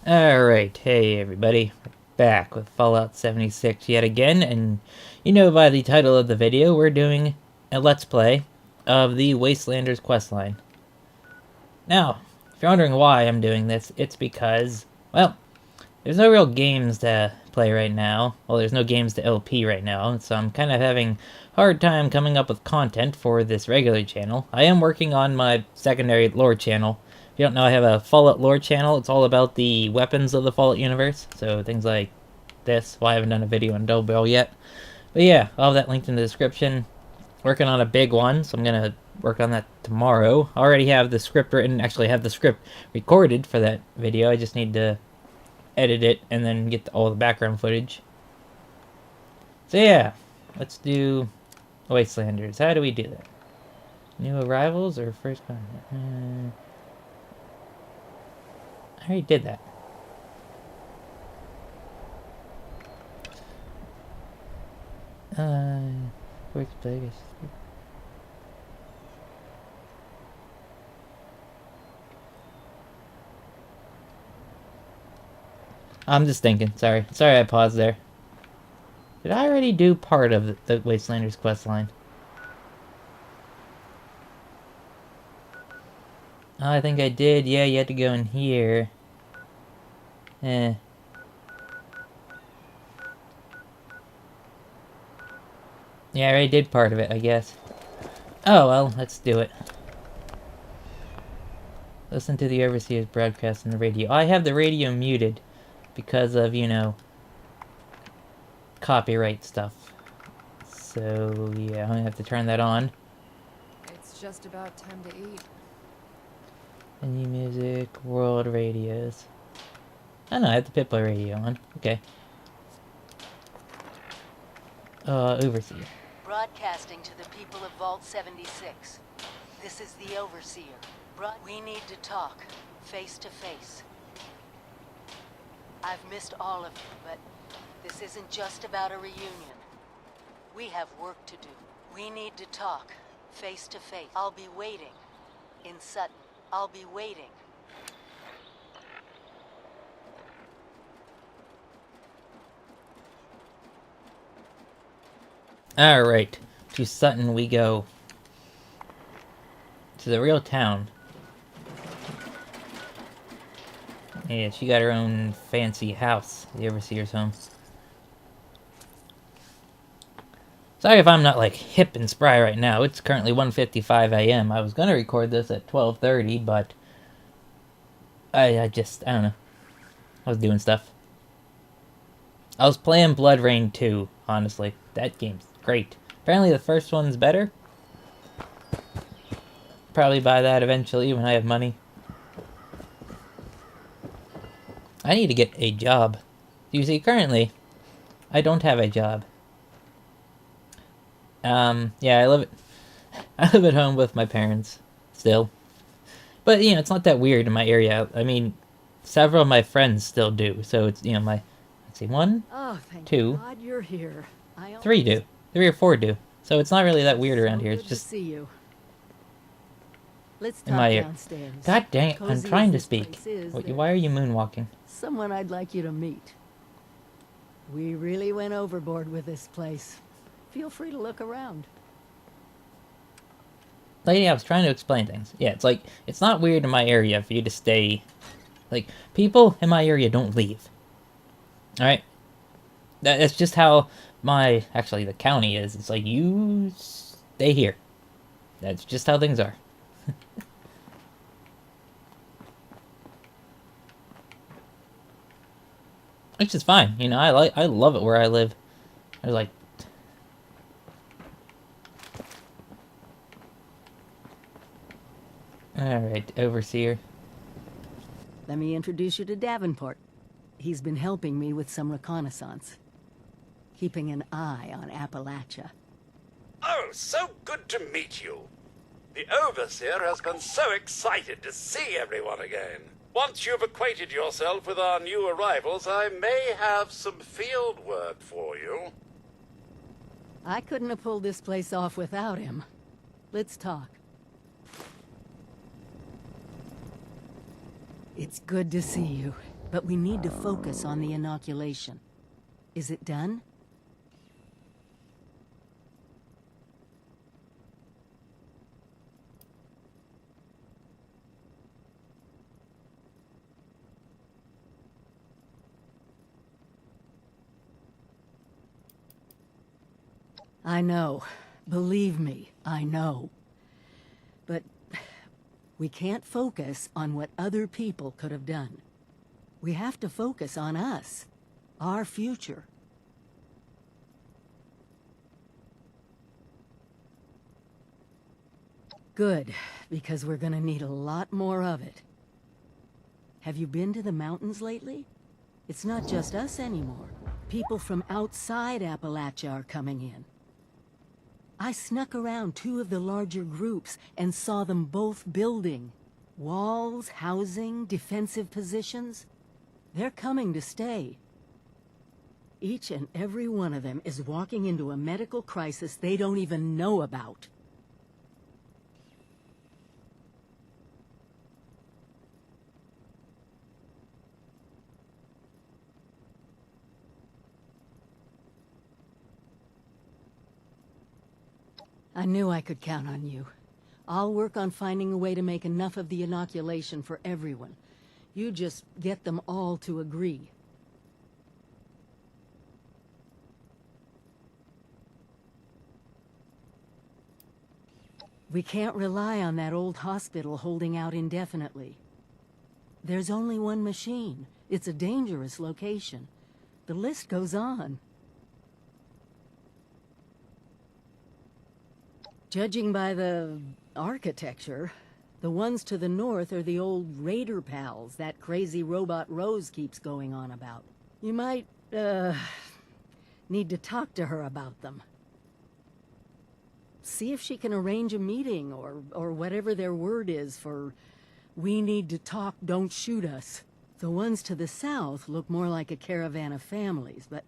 Alright, hey everybody, we're back with Fallout 76 yet again, and you know by the title of the video, we're doing a Let's Play of the Wastelanders questline. Now, if you're wondering why I'm doing this, it's because, well, there's no real games to play right now. Well, there's no games to LP right now, so I'm kind of having a hard time coming up with content for this regular channel. I am working on my secondary lore channel. If you don't know, I have a Fallout lore channel. It's all about the weapons of the Fallout universe, so things like this. Well, I haven't done a video on Double Barrel yet. But yeah, I'll have that linked in the description. Working on a big one, so I'm going to work on that tomorrow. I already have the script written, actually have the script recorded for that video. I just need to edit it and then get all the background footage. So yeah, let's do Wastelanders. How do we do that? New arrivals or first contact? I already did that. Works big. I'm just thinking. Sorry I paused there. Did I already do part of the Wastelanders questline? Oh, I think I did. Yeah, you had to go in here. Eh. Yeah, I already did part of it, I guess. Oh, well, let's do it. Listen to the Overseer's broadcast on the radio. I have the radio muted because of, you know, copyright stuff. So, yeah, I'm gonna have to turn that on. It's just about time to eat. Any music, world radios. Oh no, I have the Pip-Boy radio on. Okay. Overseer. Broadcasting to the people of Vault 76. This is the Overseer. We need to talk, face to face. I've missed all of you, but this isn't just about a reunion. We have work to do. We need to talk, face to face. I'll be waiting. In Sutton. I'll be waiting. Alright, to Sutton we go. To the real town. Yeah, she got her own fancy house, the Overseer's home. Sorry if I'm not, like, hip and spry right now. It's currently 1:55 a.m. I was gonna record this at 12:30, but I don't know. I was doing stuff. I was playing Blood Rain 2, honestly. That game's great. Apparently the first one's better. Probably buy that eventually when I have money. I need to get a job. You see, currently, I don't have a job. Yeah, I live at home with my parents, still. But, you know, it's not that weird in my area. I mean, several of my friends still do, so it's, you know, let's see, one, two, God you're here. three do. 3 or 4 do. So it's not really that weird around here. It's just see you. Let's in talk my ear. downstairs. God dang it, I'm Cozy trying to as this speak. place is, Why are you moonwalking? Someone I'd like you to meet. We really went overboard with this place. Feel free to look around. Lady, I was trying to explain things. Yeah, it's like, it's not weird in my area for you to stay. Like, people in my area don't leave. Alright? That's just how actually, the county is. It's like, you stay here. That's just how things are. Which is fine. You know, I love it where I live. There's like... Alright, Overseer. Let me introduce you to Davenport. He's been helping me with some reconnaissance. Keeping an eye on Appalachia. Oh, so good to meet you. The Overseer has been so excited to see everyone again. Once you've acquainted yourself with our new arrivals, I may have some field work for you. I couldn't have pulled this place off without him. Let's talk. It's good to see you. but we need to focus on the inoculation. Is it done? I know. Believe me, I know. But we can't focus on what other people could have done. We have to focus on us, our future. Good, because we're gonna need a lot more of it. Have you been to the mountains lately? It's not just us anymore. People from outside Appalachia are coming in. I snuck around 2 of the larger groups and saw them both building. Walls, housing, defensive positions. They're coming to stay. Each and every one of them is walking into a medical crisis they don't even know about. I knew I could count on you. I'll work on finding a way to make enough of the inoculation for everyone. You just get them all to agree. We can't rely on that old hospital holding out indefinitely. There's only one machine. It's a dangerous location. The list goes on. Judging by the architecture, the ones to the north are the old raider pals that crazy robot Rose keeps going on about. You might, need to talk to her about them. See if she can arrange a meeting or whatever their word is for, "We need to talk, don't shoot us." The ones to the south look more like a caravan of families, but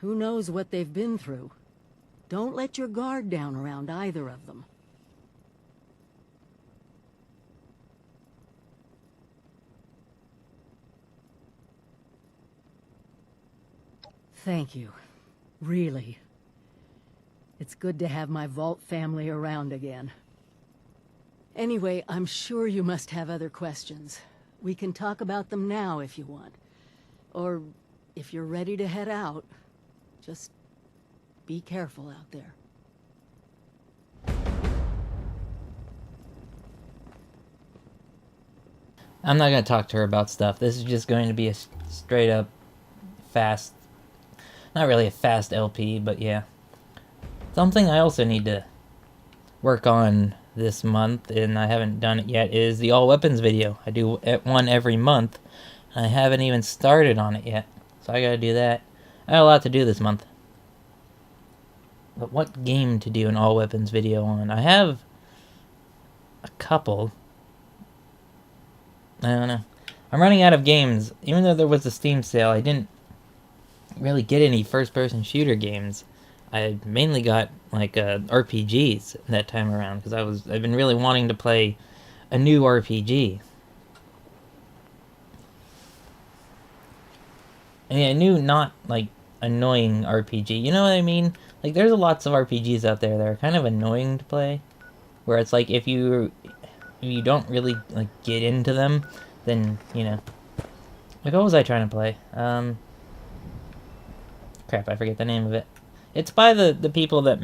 who knows what they've been through. Don't let your guard down around either of them. Thank you. Really. It's good to have my Vault family around again. Anyway, I'm sure you must have other questions. We can talk about them now if you want. Or if you're ready to head out, just be careful out there. I'm not going to talk to her about stuff. This is just going to be a straight up fast, not really a fast LP, but yeah. Something I also need to work on this month, and I haven't done it yet, is the all weapons video. I do one every month, and I haven't even started on it yet. So I got to do that. I got a lot to do this month. But what game to do an all weapons video on? I have a couple. I don't know. I'm running out of games. Even though there was a Steam sale, I didn't really get any first-person shooter games. I mainly got like RPGs that time around because I've been really wanting to play a new RPG. And a new, not like annoying RPG. You know what I mean? Like, there's lots of RPGs out there that are kind of annoying to play, where it's like if you don't really like get into them, then you know. Like, what was I trying to play? Crap, I forget the name of it. It's by the people that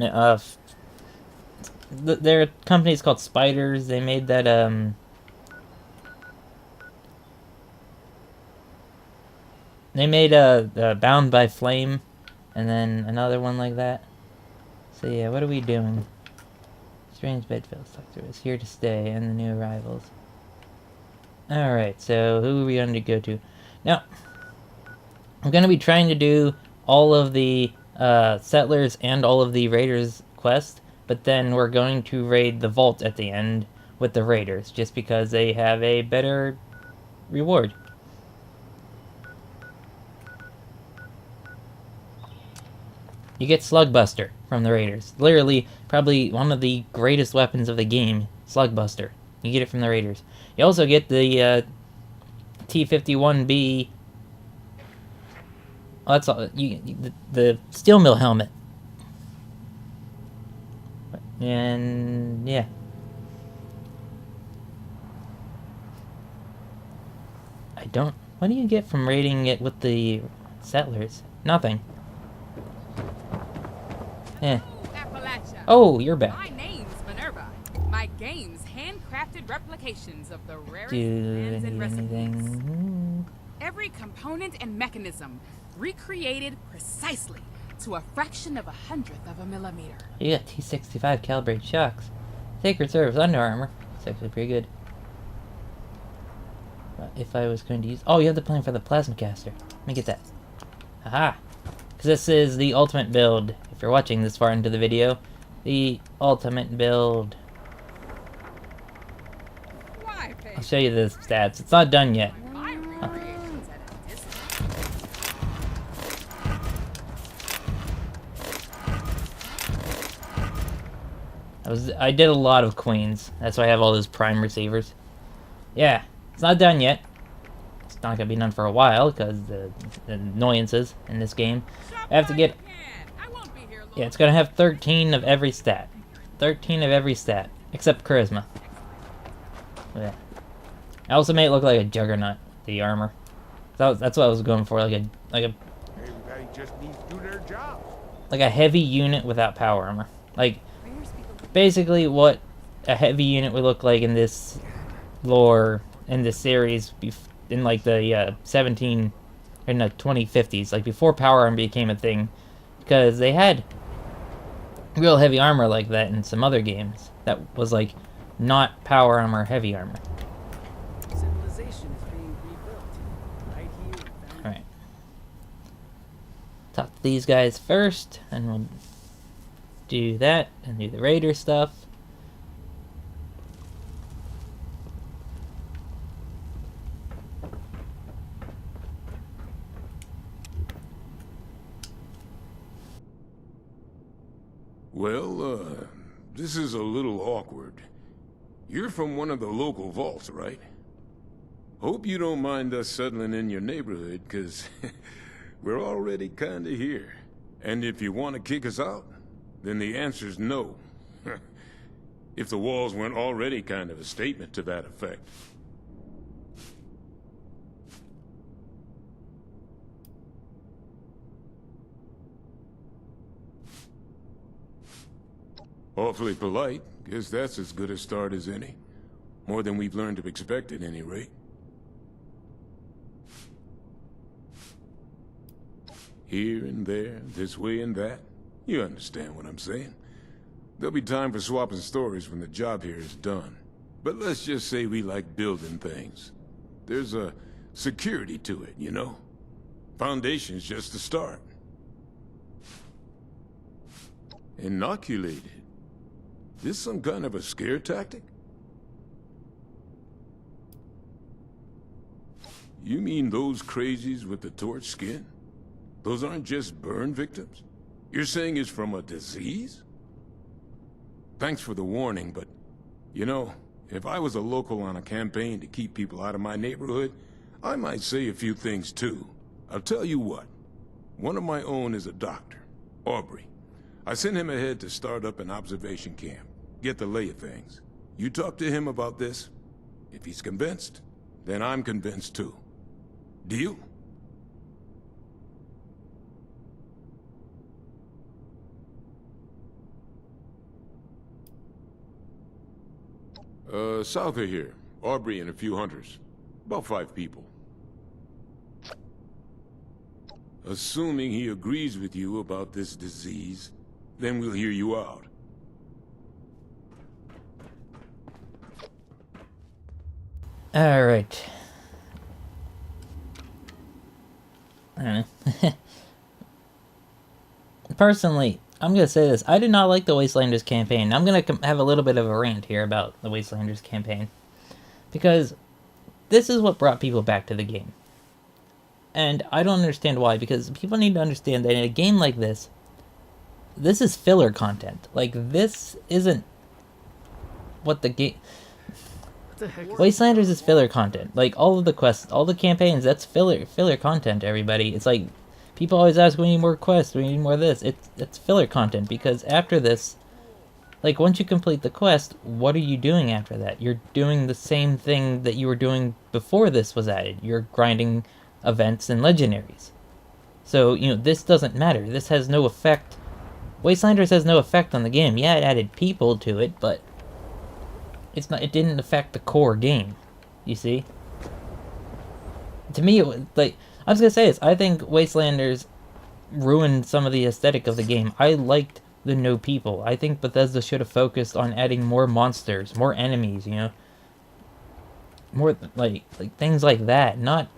their company's called Spiders. They made that they made Bound by Flame, and then another one like that. So yeah, what are we doing? Strange Bedfellows talk through us. Here to stay, and the new arrivals. Alright, so who are we going to go to? Now, I'm going to be trying to do all of the Settlers and all of the Raiders quests, but then we're going to raid the Vault at the end with the Raiders, just because they have a better reward. You get Slugbuster from the Raiders. Literally, probably one of the greatest weapons of the game, Slugbuster. You get it from the Raiders. You also get the T-51B Oh, that's all. The steel mill helmet. And yeah. I don't. What do you get from raiding it with the settlers? Nothing. Eh. Appalachia. Oh, you're back. My name's Minerva. My game's handcrafted replications of the rarest Do lands and recipes. anything? Every component and mechanism recreated precisely to a fraction of 100th of a millimeter. You got T65 calibrated shocks. Sacred Service Under Armor. It's actually pretty good. If I was going to use... Oh, you have the plan for the plasma caster. Let me get that. Aha! Because this is the ultimate build. If you're watching this far into the video, the ultimate build. Why, babe? I'll show you the stats. It's not done yet. My recreations at a distance. I did a lot of queens. That's why I have all those prime receivers. Yeah, it's not done yet. It's not gonna be done for a while because the annoyances in this game. I have to get. I won't be here long. Yeah, it's gonna have 13 of every stat. 13 of every stat except charisma. Yeah. I also made it look like a juggernaut. The armor. That's what I was going for. Everybody just needs to do their job. like a heavy unit without power armor. Like basically what a heavy unit would look like in this lore, in this series, in like the 2050s, like before power armor became a thing, because they had real heavy armor like that in some other games that was like not power armor heavy armor. Civilization is being rebuilt right here. Alright. Talk to these guys first, and we'll do that and do the raider stuff. Well, this is a little awkward. You're from one of the local vaults, right? Hope you don't mind us settling in your neighborhood, 'cause we're already kinda here. And if you want to kick us out, then the answer's no. If the walls weren't already kind of a statement to that effect. Awfully polite. Guess that's as good a start as any. More than we've learned to expect at any rate. Here and there, this way and that. You understand what I'm saying. There'll be time for swapping stories when the job here is done. But let's just say we like building things. There's a security to it, you know? Foundation's just the start. Inoculated. This some kind of a scare tactic? You mean those crazies with the torch skin? Those aren't just burn victims? You're saying it's from a disease? Thanks for the warning, but, you know, if I was a local on a campaign to keep people out of my neighborhood, I might say a few things too. I'll tell you what. One of my own is a doctor, Aubrey. I sent him ahead to start up an observation camp. Get the lay of things. You talk to him about this. If he's convinced, then I'm convinced too. Deal? South of here. Aubrey and a few hunters. About 5 people. Assuming he agrees with you about this disease, then we'll hear you out. Alright. I don't know. Personally, I'm gonna say this. I do not like the Wastelanders campaign. I'm gonna have a little bit of a rant here about the Wastelanders campaign. Because this is what brought people back to the game. And I don't understand why, because people need to understand that in a game like this is filler content. Like, this isn't what the game... Wastelanders is filler content. Like, all of the quests, all the campaigns, that's filler content, everybody. It's like, people always ask, we need more quests, we need more of this. It's filler content, because after this, like, once you complete the quest, what are you doing after that? You're doing the same thing that you were doing before this was added. You're grinding events and legendaries. So, you know, this doesn't matter. This has no effect. Wastelanders has no effect on the game. Yeah, it added people to it, but it didn't affect the core game. You see? To me, like, I was gonna say this, I think Wastelanders ruined some of the aesthetic of the game. I liked the no people. I think Bethesda should have focused on adding more monsters, more enemies, you know? More, like things like that. Not,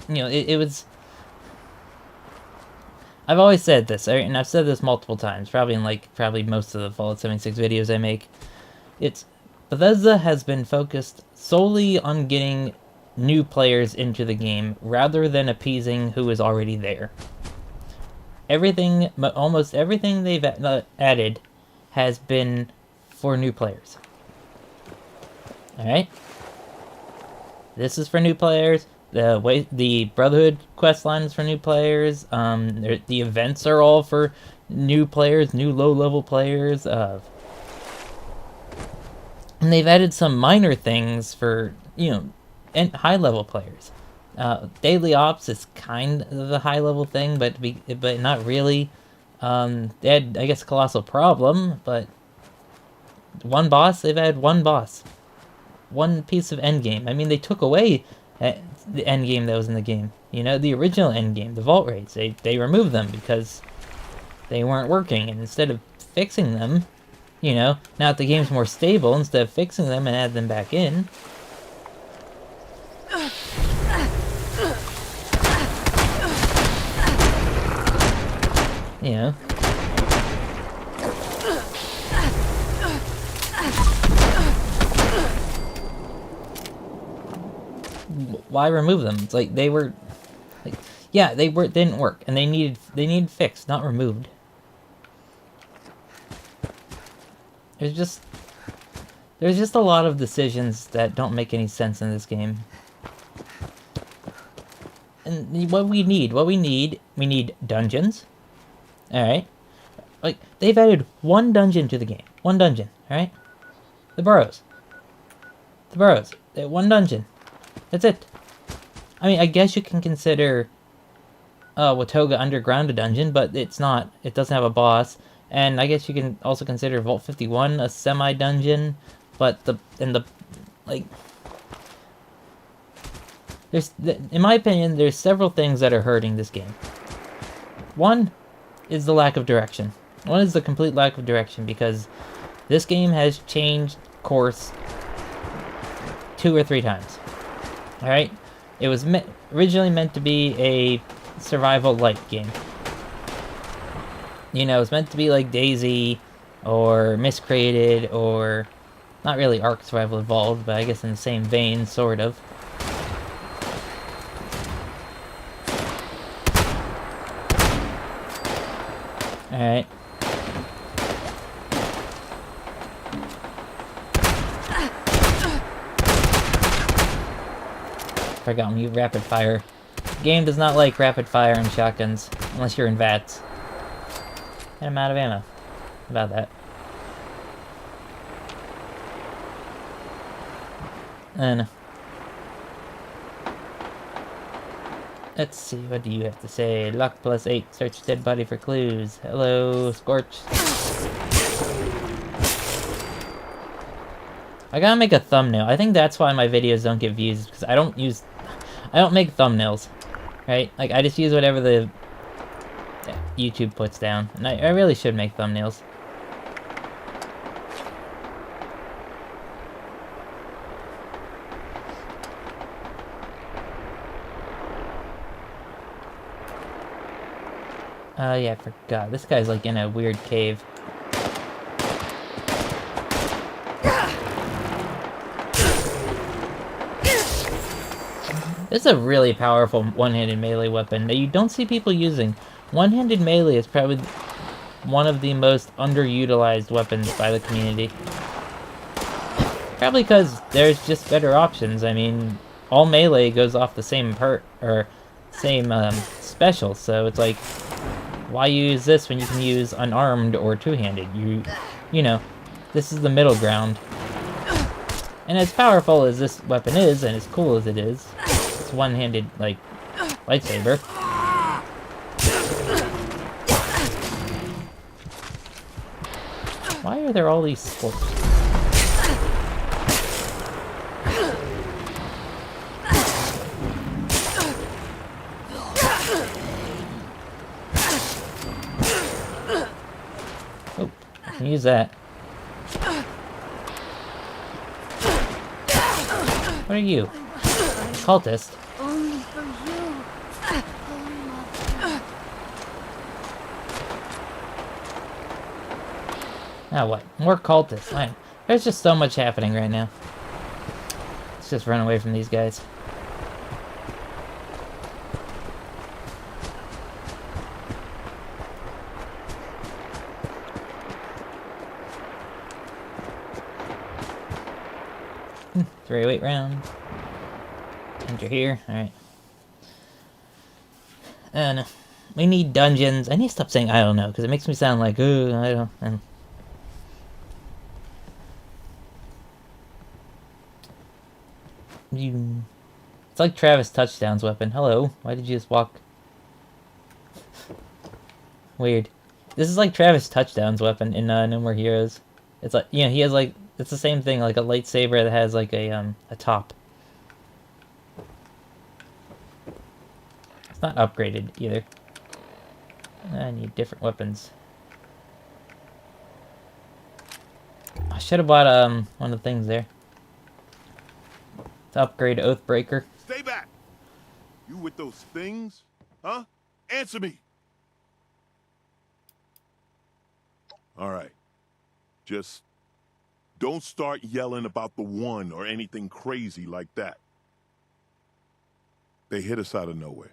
you know, it was... I've always said this, and I've said this multiple times, probably in, probably most of the Fallout 76 videos I make. It's... Bethesda has been focused solely on getting new players into the game, rather than appeasing who is already there. Almost everything they've added has been for new players. Alright? This is for new players. The Brotherhood questline is for new players. The events are all for new players, new low-level players. And they've added some minor things for, you know, and high-level players. Daily Ops is kind of a high-level thing, but not really. They had, I guess, Colossal Problem, but one boss, they've had one boss. One piece of endgame. I mean, they took away the endgame that was in the game. You know, the original endgame, the vault raids. They removed them because they weren't working, and instead of fixing them, you know, now that the game's more stable, instead of fixing them and add them back in, you know, why remove them? It's like they were, like, yeah, didn't work, and they needed fixed, not removed. There's just a lot of decisions that don't make any sense in this game. And we need dungeons. Alright? Like, they've added one dungeon to the game. One dungeon, alright? The Burrows. They have one dungeon. That's it. I mean, I guess you can consider Watoga Underground a dungeon, but it's not. It doesn't have a boss. And I guess you can also consider Vault 51 a semi-dungeon, but in my opinion, there's several things that are hurting this game. One is the lack of direction. One is the complete lack of direction, because this game has changed course 2 or 3 times. Alright? It was originally meant to be a survival-like game. You know, it was meant to be like DayZ, or Miscreated, or not really Ark Survival Evolved, but I guess in the same vein, sort of. Alright. Forgot when you rapid fire. The game does not like rapid fire and shotguns, unless you're in VATS. And I'm out of ammo. About that. And let's see, what do you have to say? Luck +8, search dead body for clues. Hello, Scorch. I gotta make a thumbnail. I think that's why my videos don't get views, because I don't make thumbnails, right? Like, I just use whatever the YouTube puts down, and I really should make thumbnails. Yeah, I forgot. This guy's like in a weird cave. This is a really powerful one-handed melee weapon that you don't see people using. One-handed melee is probably one of the most underutilized weapons by the community. Probably because there's just better options. I mean, all melee goes off the same same special, so it's like, why use this when you can use unarmed or two-handed? You know, this is the middle ground. And as powerful as this weapon is, and as cool as it is, it's one-handed, like, lightsaber. Why are there all these sports? Oh, I can use that. What are you? Cultist? Only for you, Holy Mother. Now what? More cultists. There's just so much happening right now. Let's just run away from these guys. Three-weight round. Enter here. Alright. No. We need dungeons. I need to stop saying I don't know, because it makes me sound like, ooh, I don't know. It's like Travis Touchdown's weapon. Hello. Why did you just walk? Weird. This is like Travis Touchdown's weapon in No More Heroes. It's like, he has like, it's the same thing, like a lightsaber that has like a top. It's not upgraded either. I need different weapons. I should have bought one of the things there. To upgrade Oathbreaker. Stay back! You with those things? Huh? Answer me! Alright. Just don't start yelling about the one or anything crazy like that. They hit us out of nowhere.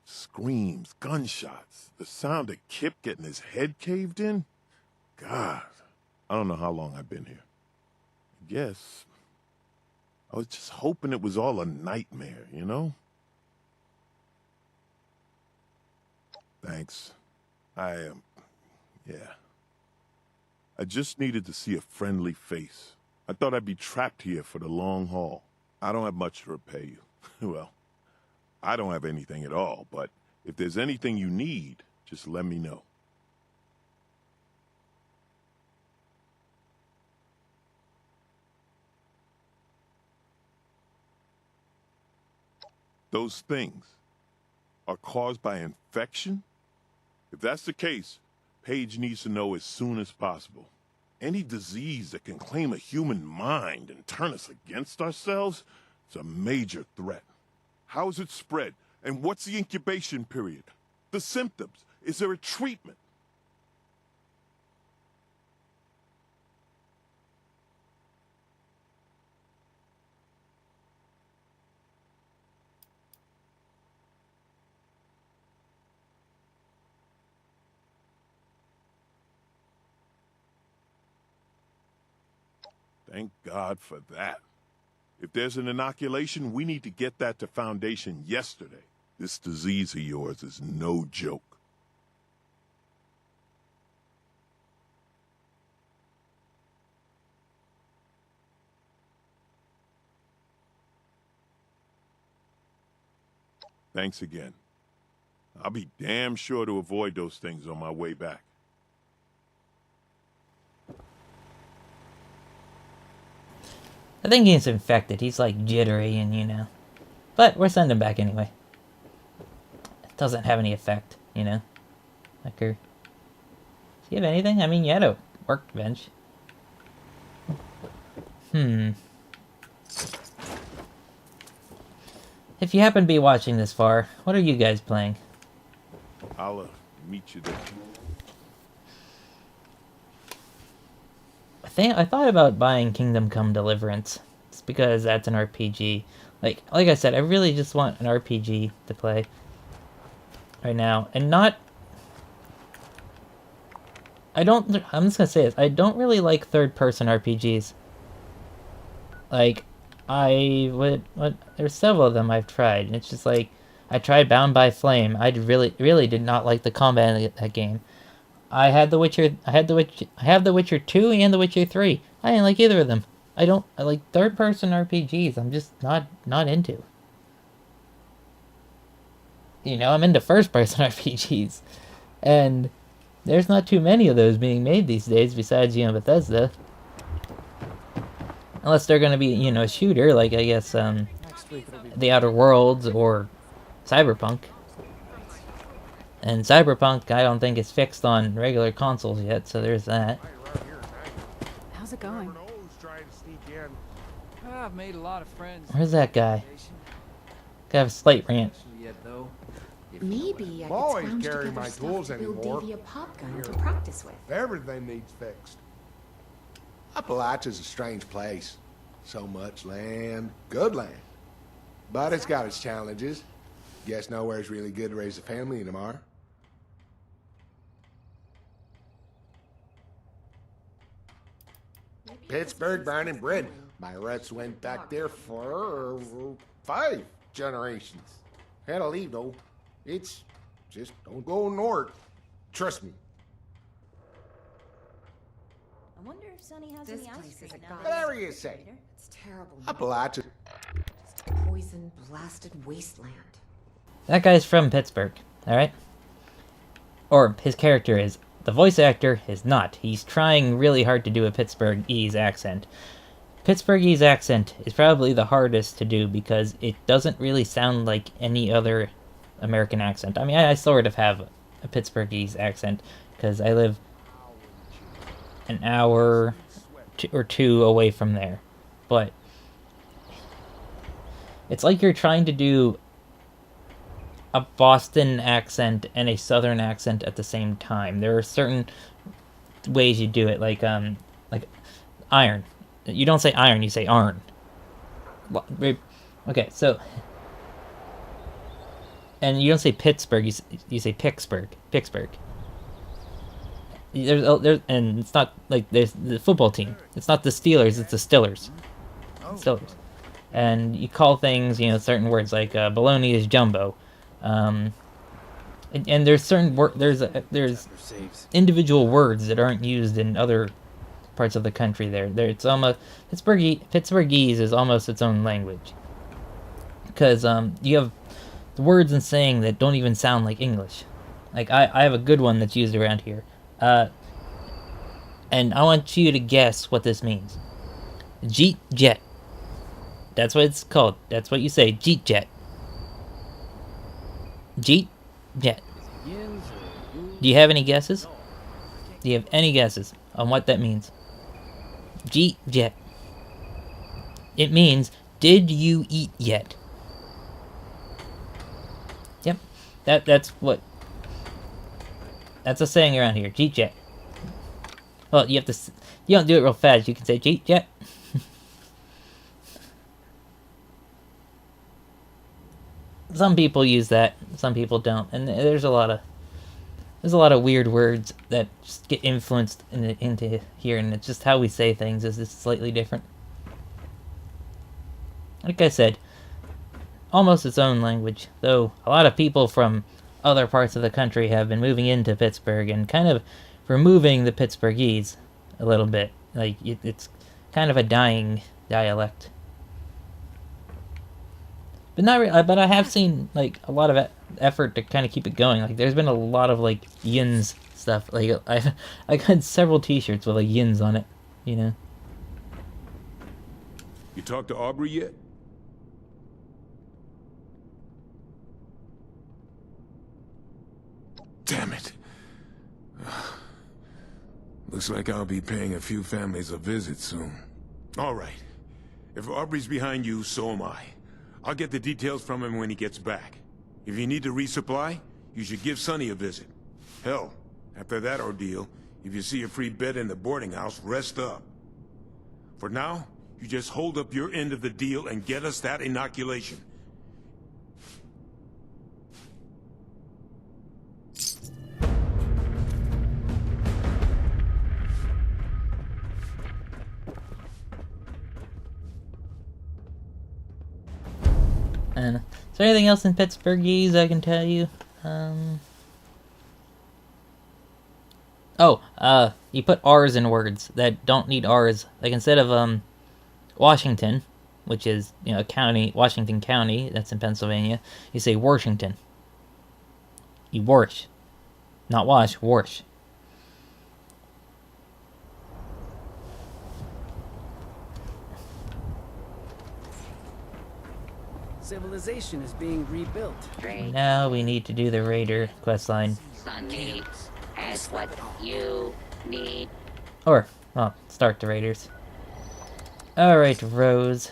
Screams, gunshots, the sound of Kip getting his head caved in. God, I don't know how long I've been here. I guess I was just hoping it was all a nightmare, you know? Thanks. Yeah. I just needed to see a friendly face. I thought I'd be trapped here for the long haul. I don't have much to repay you. Well, I don't have anything at all, but if there's anything you need, just let me know. Those things are caused by infection? If that's the case, Paige needs to know as soon as possible. Any disease that can claim a human mind and turn us against ourselves is a major threat. How is it spread? And what's the incubation period? The symptoms? Is there a treatment? Thank God for that. If there's an inoculation, we need to get that to Foundation yesterday. This disease of yours is no joke. Thanks again. I'll be damn sure to avoid those things on my way back. I think he's infected. He's like jittery and But we're sending him back anyway. It doesn't have any effect, Like her. Does he have anything? I mean, you had a workbench. If you happen to be watching this far, what are you guys playing? I'll meet you there. I thought about buying Kingdom Come Deliverance. It's because that's an RPG. Like I said, I really just want an RPG to play right now, and not. I'm just gonna say this. I don't really like third-person RPGs. Like, there's several of them I've tried, and it's just like, I tried Bound by Flame. I really did not like the combat in that game. I had The Witcher. I have The Witcher 2 and The Witcher 3. I didn't like either of them. I like third-person RPGs. I'm just not into. You know, I'm into first-person RPGs, and there's not too many of those being made these days. Besides, you know, Bethesda. Unless they're gonna be, you know, a shooter, like I guess The Outer Worlds or Cyberpunk. And Cyberpunk, I don't think is fixed on regular consoles yet, so there's that. How's it going? I've made a lot of friends. Where's that guy? Got a slight rant. Yet, though. Maybe I could always scrounge carry together my stuff tools to build anymore. Davy a pop gun to practice with. Everything needs fixed. Appalachia's a strange place. So much land, good land. But it's got its challenges. Guess nowhere's really good to raise a family anymore. Pittsburgh, born and bred. My roots went back there for 5 generations. Had to leave though. It's just don't go north. Trust me. I wonder if Sonny has This any ice place is cream a now. god. Whatever you say. It's terrible. Appalachia. Just a poison blasted wasteland. That guy's from Pittsburgh, alright? Or his character is. The voice actor is not. He's trying really hard to do a Pittsburghese accent. Pittsburghese accent is probably the hardest to do because it doesn't really sound like any other American accent. I mean, I sort of have a Pittsburghese accent because I live an hour or two away from there. But it's like you're trying to do a Boston accent and a Southern accent at the same time. There are certain ways you do it, like iron. You don't say iron, you say arn. Okay, so, and you don't say Pittsburgh, you say Pittsburgh. And it's not like there's the football team. It's not the Steelers, it's the Stillers. Stillers. And you call things, you know, certain words like bologna is jumbo. And there's certain there's individual words that aren't used in other parts of the country. It's almost Pittsburghese is almost its own language because you have the words and saying that don't even sound like English. Like I have a good one that's used around here, and I want you to guess what this means. Jeet jet. That's what it's called. That's what you say. Jeet jet. Jeet jet. Do you have any guesses? Do you have any guesses on what that means? Jeet jet. It means, did you eat yet? Yep. That's a saying around here. Jeet jet. Well, you don't do it real fast. You can say jeet jet. Some people use that, some people don't, and there's a lot of weird words that just get influenced into here, and it's just how we say things is just slightly different. Like I said, almost its own language, though a lot of people from other parts of the country have been moving into Pittsburgh and kind of removing the Pittsburghese a little bit. Like it's kind of a dying dialect. But not really, but I have seen like a lot of effort to kind of keep it going. Like there's been a lot of like yins stuff. Like I got several T-shirts with like yins on it, you know. You talked to Aubrey yet? Damn it. Looks like I'll be paying a few families a visit soon. All right. If Aubrey's behind you, so am I. I'll get the details from him when he gets back. If you need to resupply, you should give Sonny a visit. Hell, after that ordeal, if you see a free bed in the boarding house, rest up. For now, you just hold up your end of the deal and get us that inoculation. And Is there anything else in Pittsburghese I can tell you? You put R's in words that don't need R's. Like instead of Washington, which is, you know, a county, Washington County, that's in Pennsylvania, you say Washington. You wash. Not wash, wash. Civilization is being rebuilt. Now we need to do the Raider questline. Sunny, ask what you need. Or, well, start the Raiders. Alright, Rose.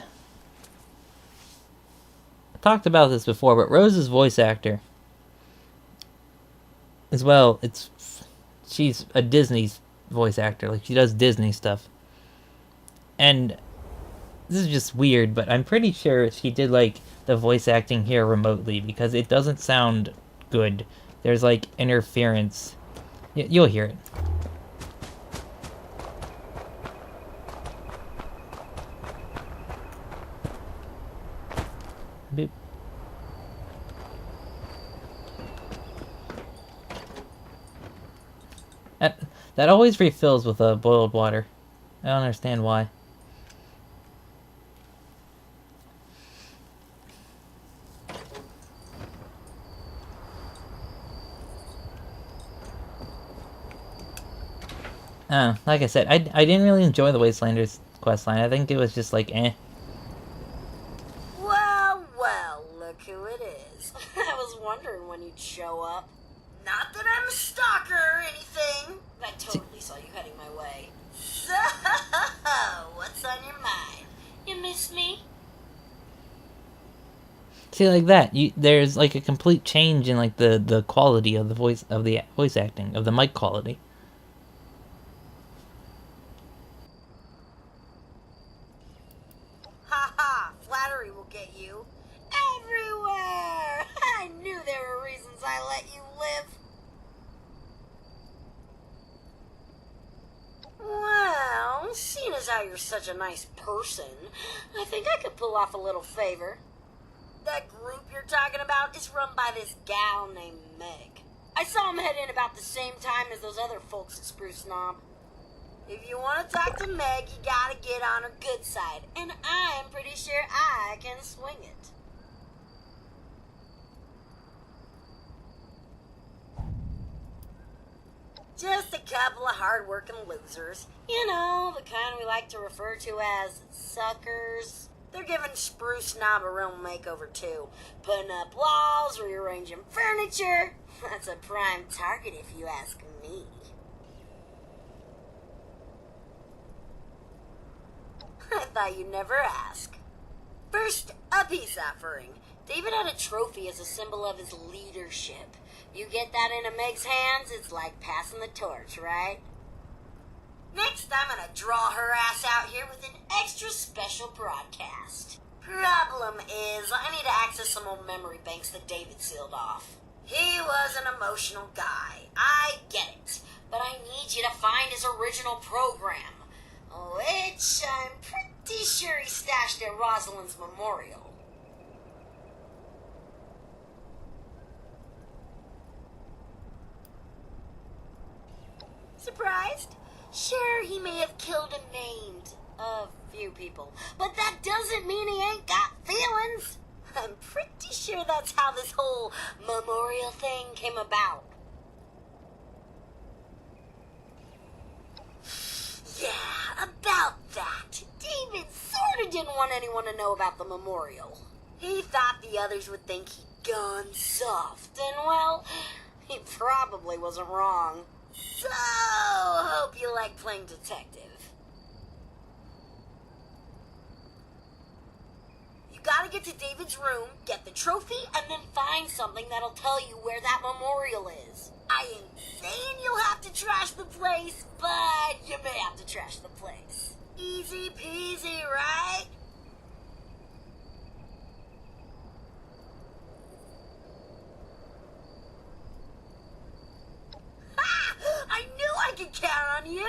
I talked about this before, but Rose's voice actor, as well, she's a Disney voice actor. Like, she does Disney stuff. And this is just weird, but I'm pretty sure she did, like, the voice acting here remotely, because it doesn't sound good. There's, like, interference. You'll hear it. Boop. That always refills with boiled water. I don't understand why. Like I said, I didn't really enjoy the Wastelanders questline. I think it was just like, eh. Well, well, look who it is. I was wondering when you'd show up. Not that I'm a stalker or anything. I totally saw you heading my way. So, what's on your mind? You miss me? See, like that, there's like a complete change in like the quality of the voice acting, of the mic quality. Ha! Flattery will get you everywhere. I knew there were reasons I let you live. Well, seeing as how you're such a nice person, I think I could pull off a little favor. That group you're talking about is run by this gal named Meg. I saw him head in about the same time as those other folks at Spruce Knob. If you want to talk to Meg, you gotta get on her good side, and I'm pretty sure I can swing it. Just a couple of hard-working losers. You know, the kind we like to refer to as suckers. They're giving Spruce Knob a real makeover, too. Putting up walls, rearranging furniture. That's a prime target, if you ask me. I thought you'd never ask. First, a peace offering. David had a trophy as a symbol of his leadership. You get that into Meg's hands, it's like passing the torch, right? Next, I'm gonna draw her ass out here with an extra special broadcast. Problem is, I need to access some old memory banks that David sealed off. He was an emotional guy. I get it. But I need you to find his original program, which I'm pretty sure he stashed at Rosalind's memorial. Surprised? Sure, he may have killed and maimed a few people, but that doesn't mean he ain't got feelings. I'm pretty sure that's how this whole memorial thing came about. Yeah, about that. David sorta didn't want anyone to know about the memorial. He thought the others would think he'd gone soft, and well, he probably wasn't wrong. So, hope you like playing detective. You gotta get to David's room, get the trophy, and then find something that'll tell you where that memorial is. I ain't saying you'll have to trash the place, but you may have to trash the place. Easy peasy, right? I knew I could count on you,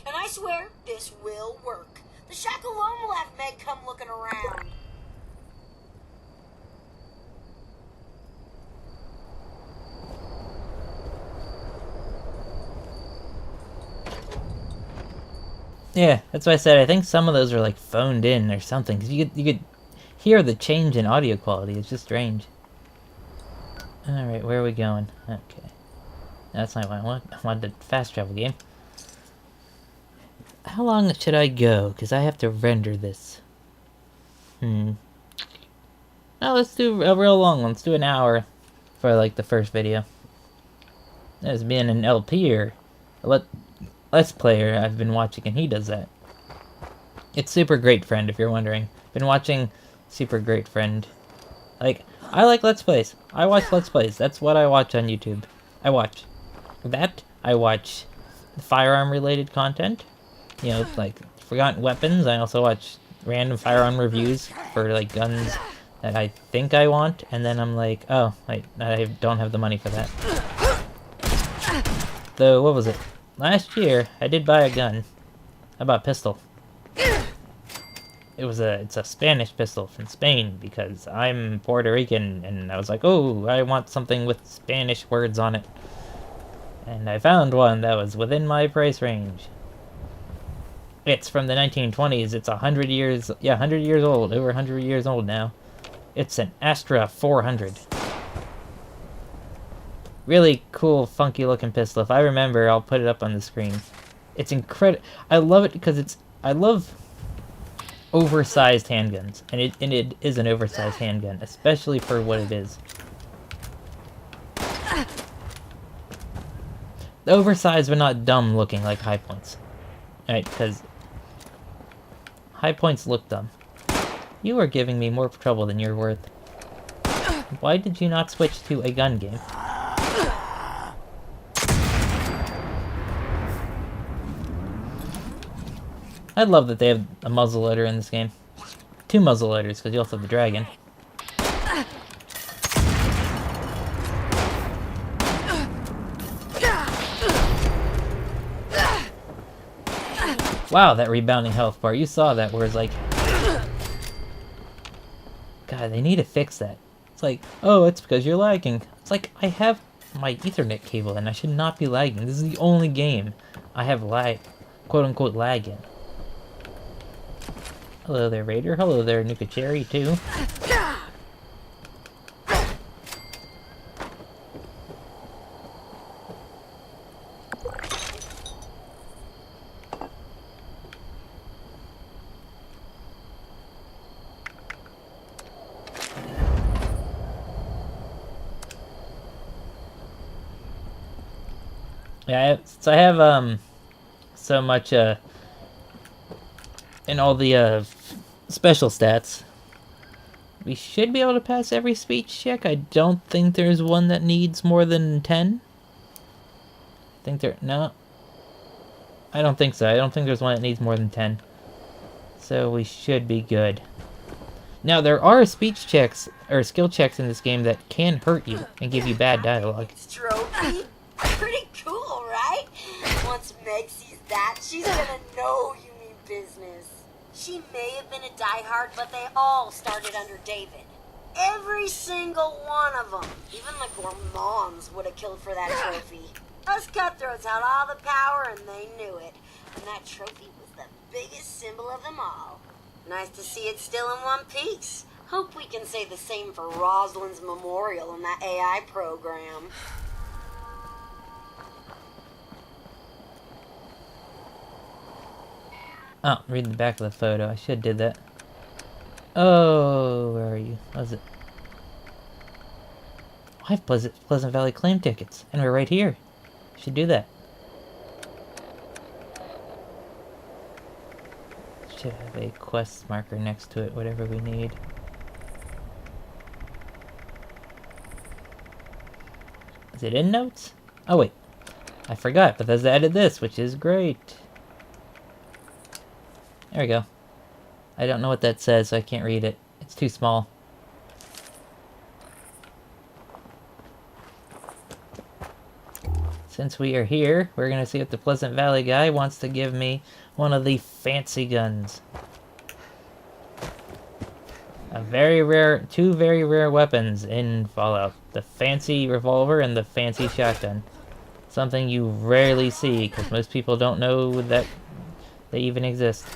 and I swear this will work. The shack alone will have Meg come looking around. Yeah, that's why I said I think some of those are like phoned in or something, because you could hear the change in audio quality. It's just strange. Alright, where are we going? Okay. That's not what I want. I wanted a fast travel game. How long should I go? Because I have to render this. No, let's do a real long one. Let's do an hour for like the first video. As being an LP or a Let's Player I've been watching, and he does that. It's Super Great Friend, if you're wondering. Been watching Super Great Friend. Like, I like Let's Plays. I watch Let's Plays. That's what I watch on YouTube. I watch that. I watch firearm-related content. You know, like Forgotten Weapons. I also watch random firearm reviews for, like, guns that I think I want. And then I'm like, oh, I don't have the money for that. So, what was it? Last year, I did buy a gun. I bought a pistol. It's a Spanish pistol from Spain, because I'm Puerto Rican, and I was like, oh, I want something with Spanish words on it. And I found one that was within my price range. It's from the 1920s. It's 100 years, yeah, 100 years old, over 100 years old now. It's an Astra 400. Really cool, funky looking pistol. If I remember, I'll put it up on the screen. It's incredible. I love it because I love oversized handguns, and it is an oversized handgun, especially for what it is. The oversized but not dumb looking like High Points. Alright, because High Points look dumb. You are giving me more trouble than you're worth. Why did you not switch to a gun game? I love that they have a muzzleloader in this game. 2 muzzleloaders, because you also have the dragon. Wow, that rebounding health bar. You saw that, where it's like... God, they need to fix that. It's like, oh, it's because you're lagging. It's like, I have my Ethernet cable, and I should not be lagging. This is the only game I have quote-unquote lag in. Hello there, Raider. Hello there, Nuka Cherry, too. Yeah, I have, so much, in all the, special stats, we should be able to pass every speech check. I don't think there's one that needs more than 10. No. I don't think so. I don't think there's one that needs more than 10. So we should be good. Now, there are speech checks, or skill checks in this game that can hurt you and give you bad dialogue. Trophy? Pretty cool, right? Once Meg sees that, she's gonna know you mean business. She may have been a diehard, but they all started under David. Every single one of them. Even the gourmands would have killed for that trophy. Us cutthroats had all the power and they knew it. And that trophy was the biggest symbol of them all. Nice to see it still in one piece. Hope we can say the same for Rosalind's memorial in that AI program. Oh, read the back of the photo. I should have did that. Oh, where are you? What was it? I have Pleasant Valley claim tickets, and we're right here. Should do that. Should have a quest marker next to it, whatever we need. Is it in notes? Oh wait, I forgot, Bethesda added this, which is great. There we go. I don't know what that says, so I can't read it. It's too small. Since we are here, we're gonna see if the Pleasant Valley guy wants to give me one of the fancy guns. Two very rare weapons in Fallout. The fancy revolver and the fancy shotgun. Something you rarely see, because most people don't know that they even exist.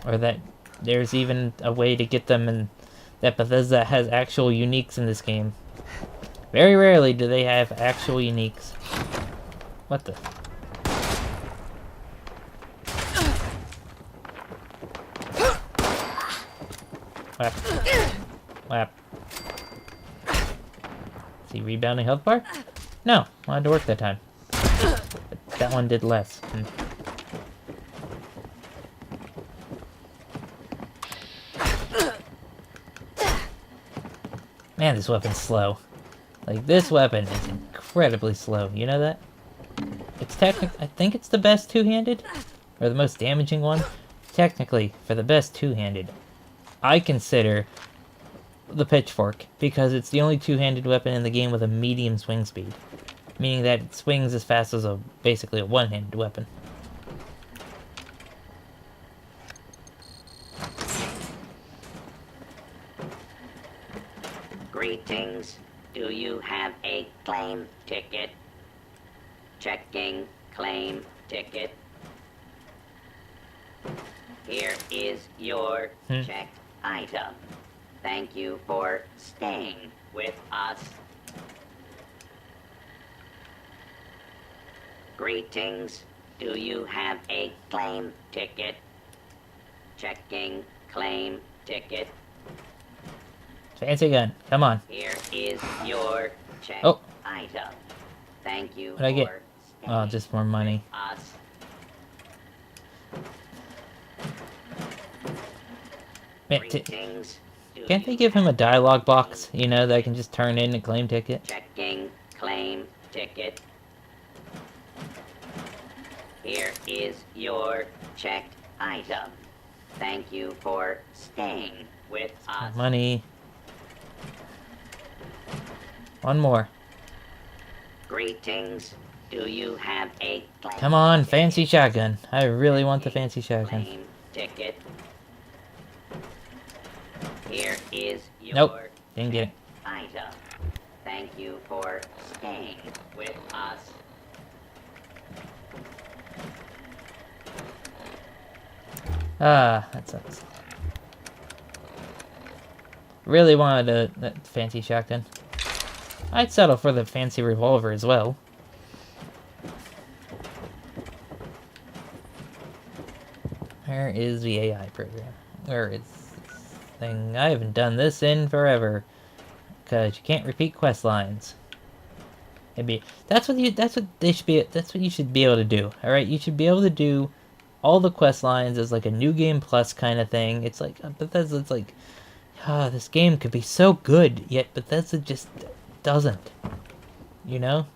Or that there's even a way to get them, and that Bethesda has actual uniques in this game. Very rarely do they have actual uniques. What the? Whap. Whap. Is he rebounding health bar? No, wanted to work that time. But that one did less. Man, this weapon's slow. Like, this weapon is incredibly slow. You know that? It's I think it's the best two-handed, or the most damaging one. Technically, for the best two-handed, I consider the pitchfork, because it's the only two-handed weapon in the game with a medium swing speed, meaning that it swings as fast as basically a one-handed weapon. Greetings. Do you have a claim ticket? Checking claim ticket. Here is your checked item. Thank you for staying with us. Greetings. Do you have a claim ticket? Checking claim ticket. Fancy gun. Come on. Here is your checked item. Thank you. What'd I get? Oh, just more money. Us. Man, can't they give him a dialogue box, you know, that I can just turn in a claim ticket? Checking claim ticket. Here is your checked item. Thank you for staying with us. Money. One more. Greetings. Do you have a claim Come on, fancy shotgun. I really want the fancy shotgun. claim ticket? Here is your Nope, didn't get it. item. Thank you for staying with us. Ah, that sucks. Really wanted that fancy shotgun. I'd settle for the fancy revolver as well. Where is the AI program? Where is this thing? I haven't done this in forever. Because you can't repeat quest lines. That's what you should be able to do. Alright, you should be able to do all the quest lines as like a new game plus kind of thing. It's like Bethesda, it's like, this game could be so good, yet Bethesda just doesn't. You know?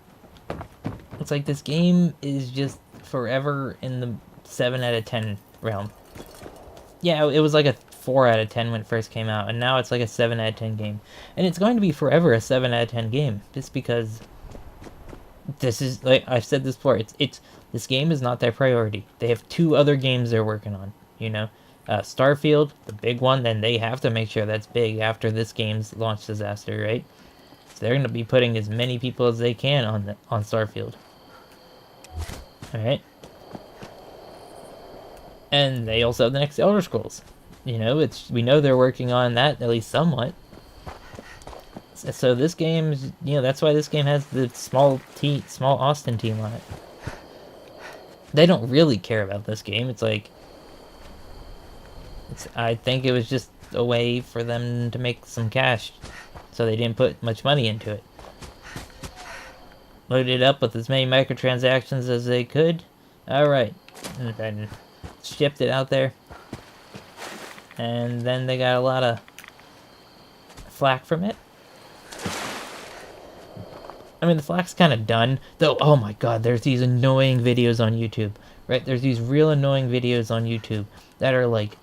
It's like this game is just forever in the 7 out of 10 realm. Yeah, it was like a 4 out of 10 when it first came out, and now it's like a 7 out of 10 game. And it's going to be forever a 7 out of 10 game, just because this is, like I've said this before, this game is not their priority. They have 2 other games they're working on, you know? Starfield, the big one, then they have to make sure that's big after this game's launch disaster, right? So they're going to be putting as many people as they can on Starfield. Alright? And they also have the next Elder Scrolls. You know, we know they're working on that, at least somewhat. So this game's, you know, that's why this game has the small Austin team on it. They don't really care about this game. It's like, I think it was just a way for them to make some cash, so they didn't put much money into it. Loaded it up with as many microtransactions as they could. Alright. And then shipped it out there. And then they got a lot of flack from it. I mean, the flack's kind of done. Though, oh my god, there's these annoying videos on YouTube. Right? There's these real annoying videos on YouTube that are like,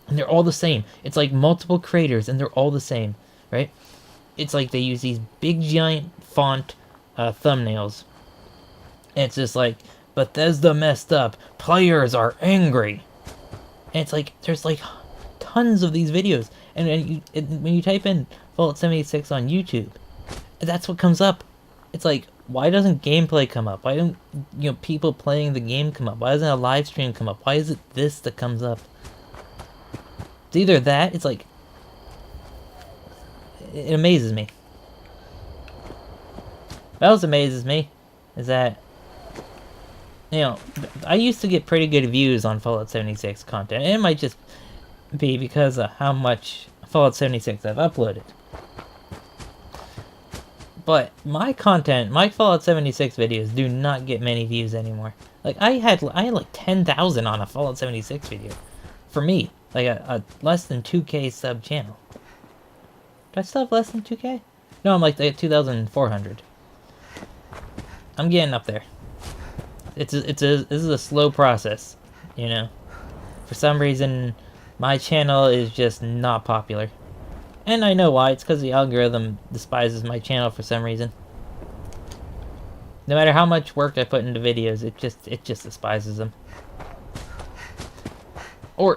and they're all the same. It's like multiple creators, and they're all the same. Right? It's like they use these big giant font thumbnails. And it's just like, Bethesda messed up. Players are angry. And it's like, there's like tons of these videos. And when you type in Fallout 76 on YouTube, that's what comes up. It's like Why doesn't gameplay come up? Why don't, people playing the game come up? Why doesn't a live stream come up? Why is it this that comes up? It's either that, it's like, it amazes me. What else amazes me is that, I used to get pretty good views on Fallout 76 content, and it might just be because of how much Fallout 76 I've uploaded. But my content, my Fallout 76 videos do not get many views anymore. Like, I had like 10,000 on a Fallout 76 video. For me, like a less than 2K sub channel. Do I still have less than 2K? No, I'm like 2,400. I'm getting up there. This is a slow process, For some reason, my channel is just not popular. And I know why. It's because the algorithm despises my channel for some reason. No matter how much work I put into videos, it just despises them. Or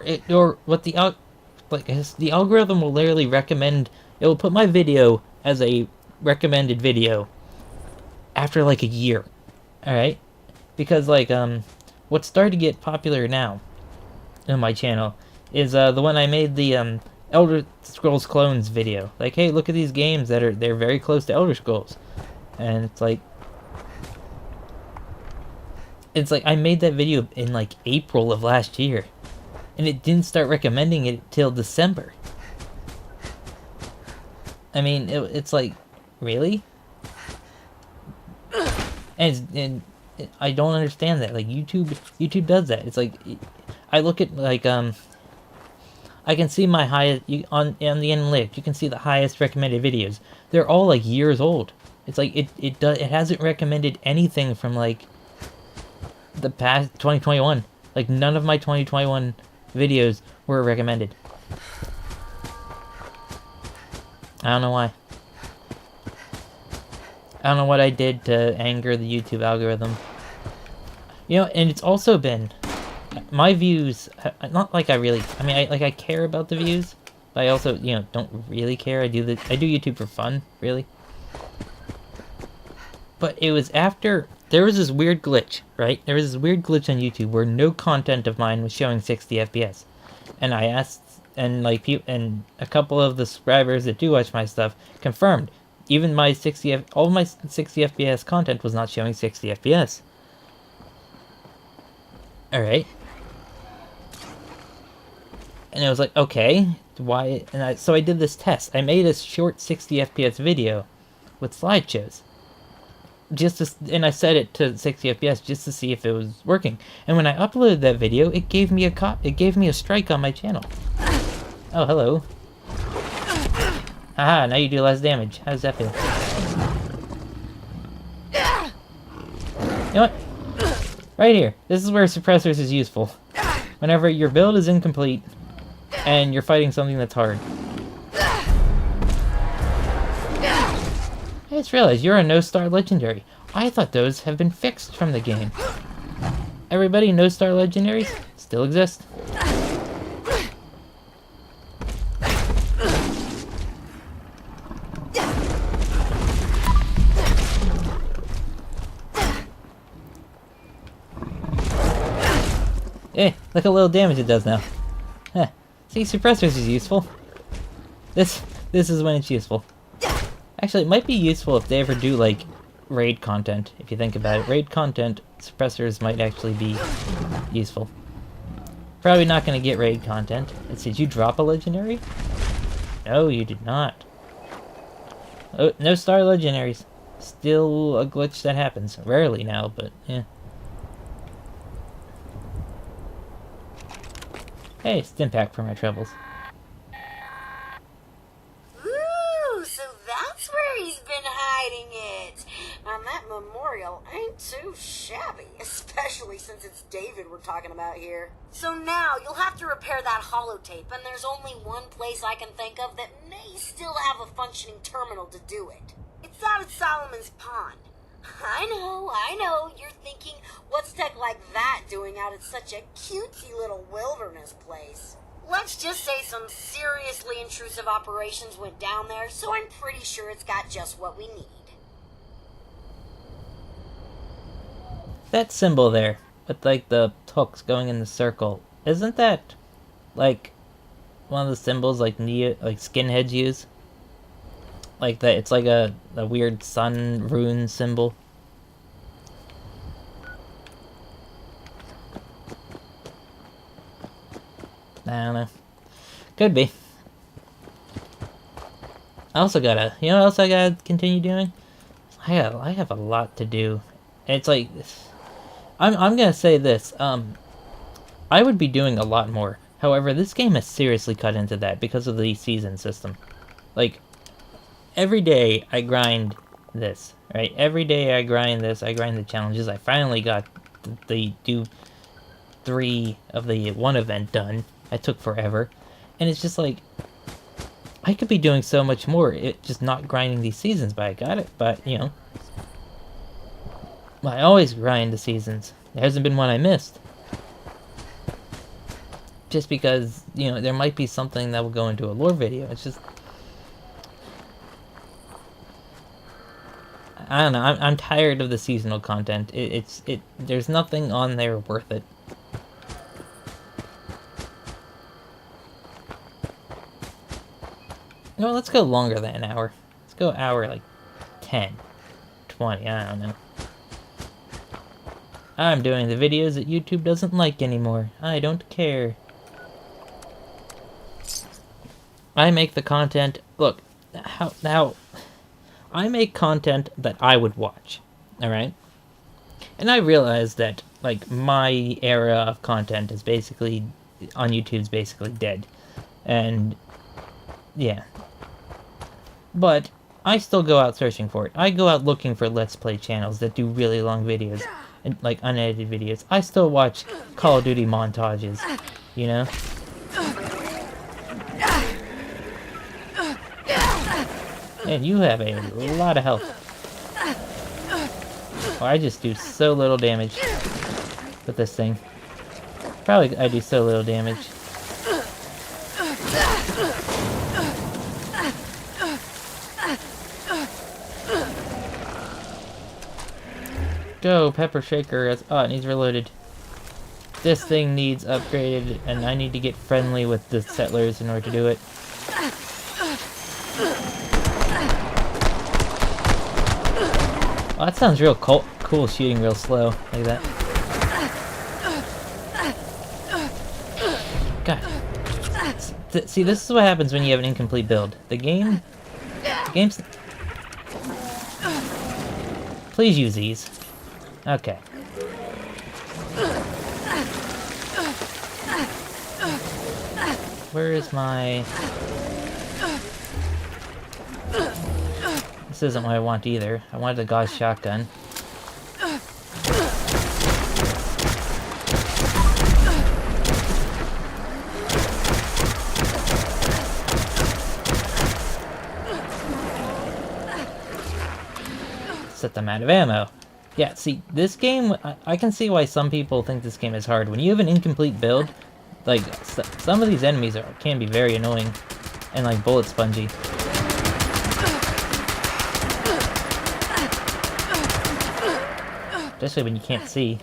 what the algorithm will literally recommend. It will put my video as a recommended video after like a year. All right, because what started to get popular now on my channel is the one I made, the Elder Scrolls Clones video. Like, hey, look at these games they're very close to Elder Scrolls, and it's like I made that video in like April of last year, and it didn't start recommending it till December. I mean, it's like, really? And I don't understand that. Like, YouTube does that. It's like, I look at like I can see my highest on the analytics. You can see the highest recommended videos. They're all like years old. It's like it hasn't recommended anything from like the past 2021. Like, none of my 2021 videos were recommended. I don't know why. I don't know what I did to anger the YouTube algorithm. And it's also been my views. Not like I really. I mean, I care about the views, but I also don't really care. I do YouTube for fun, really. But it was after there was this weird glitch, right? There was this weird glitch on YouTube where no content of mine was showing 60 FPS, and I asked, and like and a couple of the subscribers that do watch my stuff confirmed. Even my all my 60 FPS content was not showing 60 FPS. Alright. And I was like, okay, why? And so I did this test. I made a short 60 FPS video with slideshows. And I set it to 60 FPS just to see if it was working. And when I uploaded that video, it gave me a strike on my channel. Oh, hello. Haha, now you do less damage. How does that feel? You know what? Right here. This is where suppressors is useful. Whenever your build is incomplete and you're fighting something that's hard. I just realized you're a no-star legendary. I thought those have been fixed from the game. Everybody, no-star legendaries still exist. Look how little damage it does now. Huh. See, suppressors is useful. This is when it's useful. Actually, it might be useful if they ever do, like, raid content, if you think about it. Raid content, suppressors might actually be useful. Probably not going to get raid content. Did you drop a legendary? No, you did not. Oh, no star legendaries. Still a glitch that happens. Rarely now, but yeah. Hey, Stimpack for my troubles. Ooh, so that's where he's been hiding it. And that memorial ain't too shabby, especially since it's David we're talking about here. So now you'll have to repair that holotape, and there's only one place I can think of that may still have a functioning terminal to do it. It's out at Solomon's Pond. I know, you're thinking, what's tech like that doing out at such a cutesy little wilderness place? Let's just say some seriously intrusive operations went down there, so I'm pretty sure it's got just what we need. That symbol there, with like the hooks going in the circle, isn't that like one of the symbols like skinheads use? Like that, it's like a weird sun rune symbol. I don't know. Could be. I also gotta, you know what else I gotta continue doing? I have a lot to do. It's like, I'm gonna say this, I would be doing a lot more. However, this game has seriously cut into that because of the season system. Like, every day I grind this, right? Every day I grind this, I grind the challenges. I finally got the do 3 of the 1 event done. It took forever. And it's just like, I could be doing so much more, just not grinding these seasons, but I got it. But, you know, I always grind the seasons. There hasn't been one I missed. Just because, you know, there might be something that will go into a lore video. It's just, I don't know, I'm tired of the seasonal content. There's nothing on there worth it. No, let's go longer than an hour. Let's go hour, like, 10, 20, I don't know. I'm doing the videos that YouTube doesn't like anymore. I don't care. I make the content, look, now, I make content that I would watch, alright? And I realize that, like, my era of content is basically, on YouTube's basically dead. And, yeah. But I still go out searching for it. I go out looking for Let's Play channels that do really long videos, and like unedited videos. I still watch Call of Duty montages, you know? And you have a lot of health. Oh, I just do so little damage with this thing. Probably I do so little damage. Go, Pepper Shaker. Oh, it needs reloaded. This thing needs upgraded, and I need to get friendly with the settlers in order to do it. Oh, that sounds real cool shooting real slow, like that. God. See, this is what happens when you have an incomplete build. The game's... Please use these. Okay. Where is my... This isn't what I want either. I wanted the Gauss shotgun. Set them out of ammo. Yeah, see, this game, I can see why some people think this game is hard. When you have an incomplete build, like, some of these enemies can be very annoying and, like, bullet spongy. Especially when you can't see.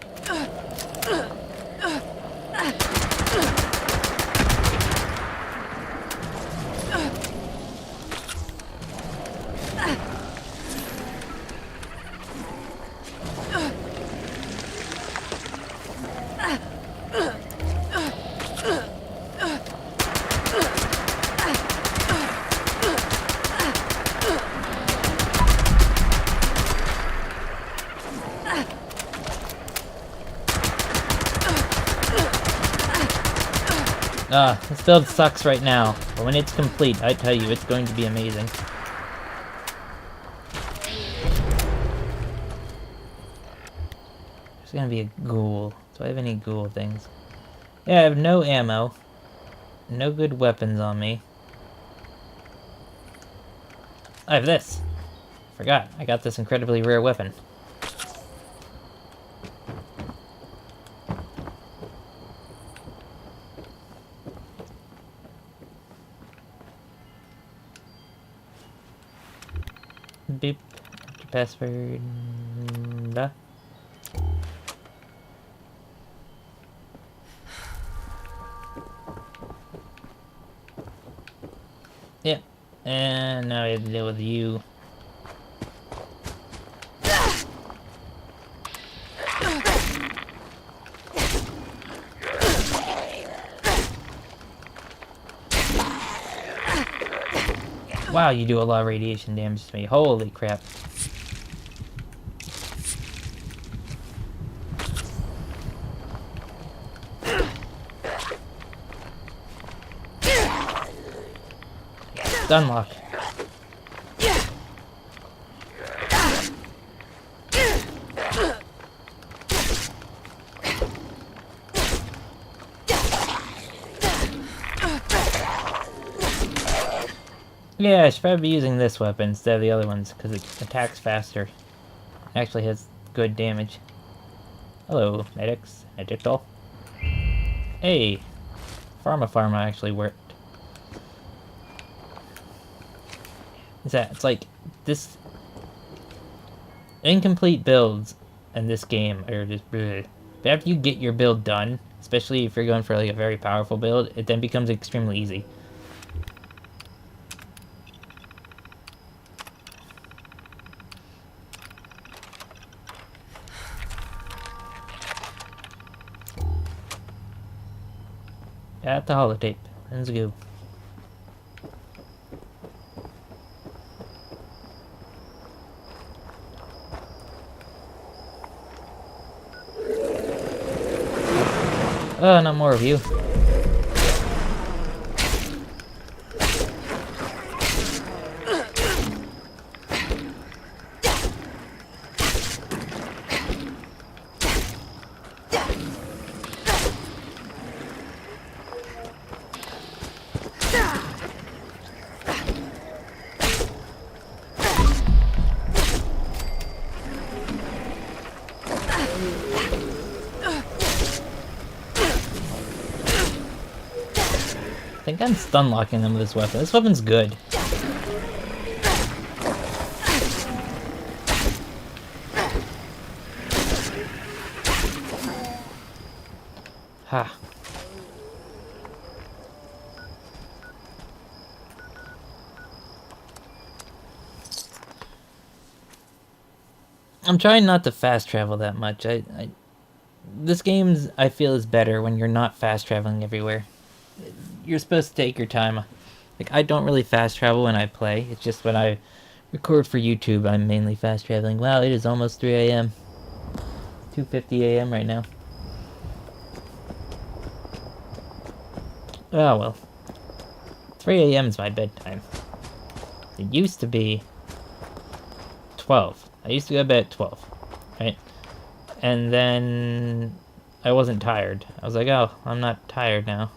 This build sucks right now, but when it's complete, I tell you, it's going to be amazing. There's gonna be a ghoul. Do I have any ghoul things? Yeah, I have no ammo. No good weapons on me. I have this. Forgot, I got this incredibly rare weapon. Beep. Password. And now I have to deal with you. Wow, you do a lot of radiation damage to me. Holy crap. Stun lock. Yeah, I should probably be using this weapon instead of the other ones, because it attacks faster. Actually has good damage. Hello, medics. Medical. Hey! Pharma actually worked. It's like, this... incomplete builds in this game are just bleh. But after you get your build done, especially if you're going for like a very powerful build, it then becomes extremely easy. At the holotape. Let's go. Oh, not more of you. I think I'm stun locking them with this weapon. This weapon's good. Ha. I'm trying not to fast travel that much. This game's, I feel, is better when you're not fast traveling everywhere. You're supposed to take your time. Like, I don't really fast travel when I play. It's just when I record for YouTube, I'm mainly fast traveling. Wow, it is almost 3 a.m. 2:50 a.m. right now. Oh, well. 3 a.m. is my bedtime. It used to be 12. I used to go to bed at 12, right? And then I wasn't tired. I was like, oh, I'm not tired now.